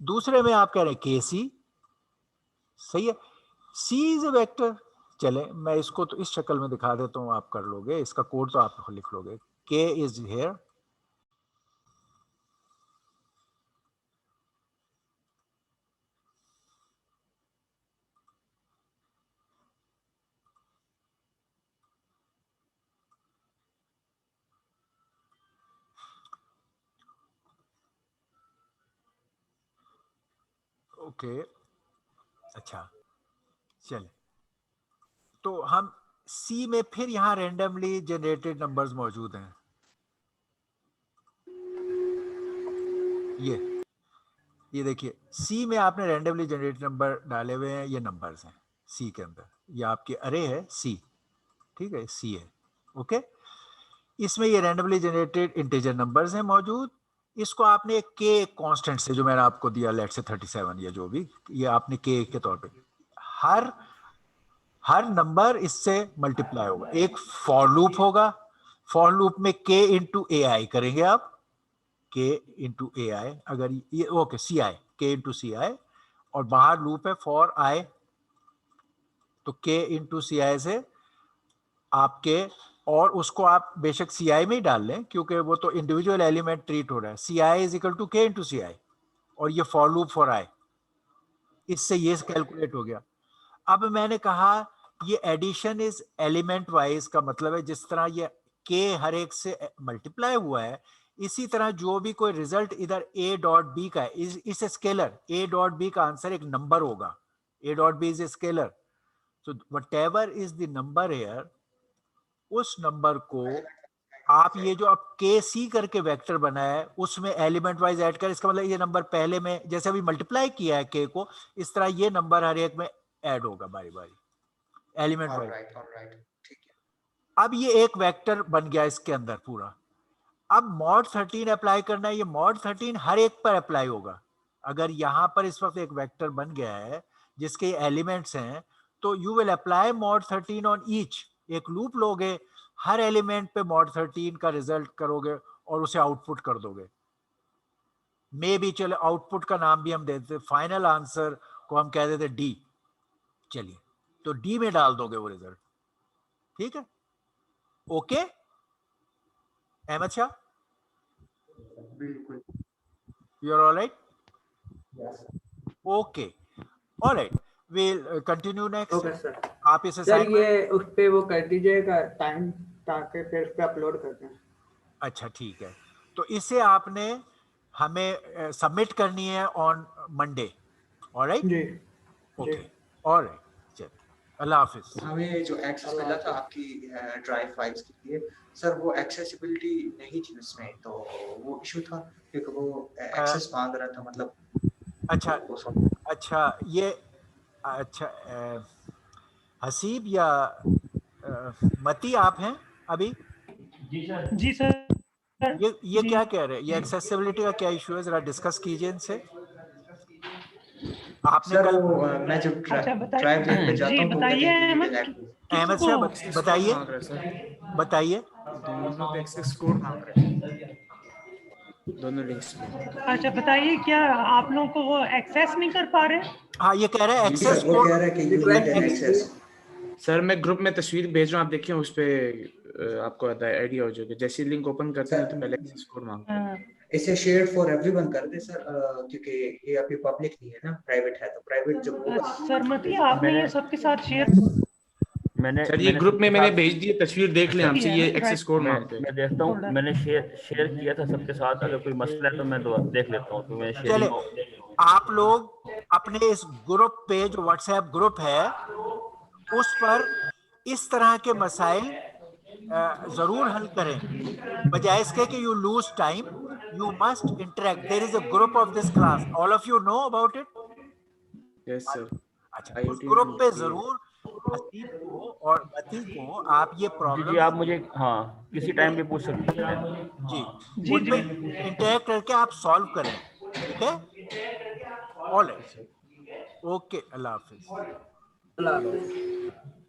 दूसरे में आप कह रहे हैं के सी, सही है, सी इज ए वेक्टर, चले मैं इसको तो इस शक्ल में दिखा देता हूं, आप कर लोगे, इसका कोड तो आप लिख लोगे, के इज हियर, ओके अच्छा चले, तो हम सी में फिर यहां रैंडमली जनरेटेड नंबर्स मौजूद हैं, ये देखिए सी में आपने रैंडमली जनरेटेड नंबर डाले हुए हैं, ये नंबर्स हैं सी के अंदर, ये आपके अरे है सी, ठीक है सी है, ओके, इसमें ये रैंडमली जनरेटेड इंटीजर नंबर्स हैं मौजूद, इसको आपने के कांस्टेंट से जो मैंने आपको दिया लेट से 37 या जो भी, ये आपने के तौर पे हर नंबर इससे मल्टीप्लाई होगा, एक फॉर लूप होगा, फॉर लूप में के इंटू ए आई करेंगे आप, के इंटू ए आई, अगर ये ओके सी आई, के इंटू सी आई, और बाहर लूप है फॉर आई, तो के इंटू सी आई से आपके, और उसको आप बेशक सी आई में ही डाल लें क्योंकि वो तो इंडिविजुअल एलिमेंट ट्रीट हो रहा है, सी आई इज इक्वल टू के इंटू सी आई, और ये फॉर लूप फॉर आई, इससे ये कैलकुलेट हो गया। अब मैंने कहा ये एडिशन इज एलिमेंट वाइज, का मतलब है जिस तरह ये के हर एक से मल्टीप्लाई हुआ है, इसी तरह जो भी कोई रिजल्ट इधर a डॉट बी का है इस स्केलर, a डॉट बी का आंसर एक नंबर होगा, a dot B is a scalar, so whatever is the number here, उस नंबर को आप ये जो अब के सी करके वेक्टर बना है उसमें एलिमेंट वाइज ऐड कर, इसका मतलब ये नंबर पहले में जैसे अभी मल्टीप्लाई किया है के को, इस तरह ये नंबर हर एक में ऐड होगा बारी बारी एलिमेंट वाइज। ठीक है। अब ये एक वेक्टर बन गया इसके अंदर पूरा। अब मॉड 13 अप्लाई करना है, ये मॉड 13 हर एक पर अप्लाई होगा। अगर यहाँ पर इस वक्त एक वेक्टर बन गया है जिसके एलिमेंट्स हैं, तो you will apply mod 13 on each, एक लूप लोगे, हर एलिमेंट पे मॉड 13 का रिजल्ट करोगे और उसे आउटपुट कर दोगे। मे भी चलो आउटपुट का नाम भी हम दे देते, फाइनल आंसर को हम कह देते डी, चलिए तो डी में डाल दोगे वो रिजल्ट, ठीक है। ओके अहमद शाह, बिल्कुल। You are alright? Okay alright, we'll continue next. Okay sir. आप इसे सर ये उस पे वो कर दीजिएगा टाइम, ताकि फिर उस पे अपलोड कर दें। अच्छा ठीक है, तो इसे आपने हमें सबमिट करनी है ऑन मंडे, ऑलराइट? जी ओके ऑलराइट, चलिए अल्लाह हाफिज। हमें जो एक्सेस मिला था आपकी ड्राइव फाइल्स के लिए सर, वो एक्सेसिबिलिटी नहीं थी उसमें, तो वो इशू था क्योंकि वो एक्सेस मांग रहा था, मतलब अच्छा ये अच्छा हसीब या मती आप हैं अभी? जी सर। ये क्या कह रहे हैं, ये एक्सेसिबिलिटी का क्या इशू है, जरा डिस्कस कीजिए इनसे। आपने सर कल वो मैं जब ड्राइव पे जाता हूँ, बताइए अहमद शाह बताइए बताइए। दोनों पे एक्सेस कोड मांग रहे हैं, दोनों लिंक्स पे। अच्छा बताइए, क्या आप लोगों को वो एक्सेस नहीं कर पा रहे? हाँ ये कह रहे हैं एक्सेस वो कोड, कह रहा है कि you need an access. Sir मैं ग्रुप में तस्वीर भेज रहा हूँ, आप देखिए उस पे आपको आइडिया हो जाएगा। जैसे लिंक ओपन करते हैं तो पहले एक्सेस कोड मांगता है। इसे शेयर फॉर एवरीवन कर दे सर, क्योंकि ये अभी पब्लिक नहीं है ना, प्राइवेट है, तो प्राइवेट जब होगा। सर मती आपने ये सबके साथ शेयर, सर ये ग्रुप में मैंने भेज दिया, तस्वीर देख लें हमसे, ये एक्सेस कोड मांगते हैं। मैं देखता हूँ, मैंने शेयर किया था सबके साथ, अगर कोई मसला है तो मैं देख लेता हूँ। तो मैं चले आप लोग अपने इस ग्रुप पे, जो व्हाट्सएप ग्रुप है, उस पर इस तरह के मसाइल जरूर हल करें, बजाय इसके कि you lose time, you must interact. There is a group of this class, all of you know about it? Yes sir. अच्छा, उस ग्रुप पे जरूर हसीब को और मती को आप ये प्रॉब्लम जी आप मुझे किसी टाइम भी पूछ सकते हैं जी उन पे इंटरेक्ट करके आप सॉल्व करें, ठीक है? ऑल राइट, ओके, अल्लाह हाफिज। अल्लाह हाफिज।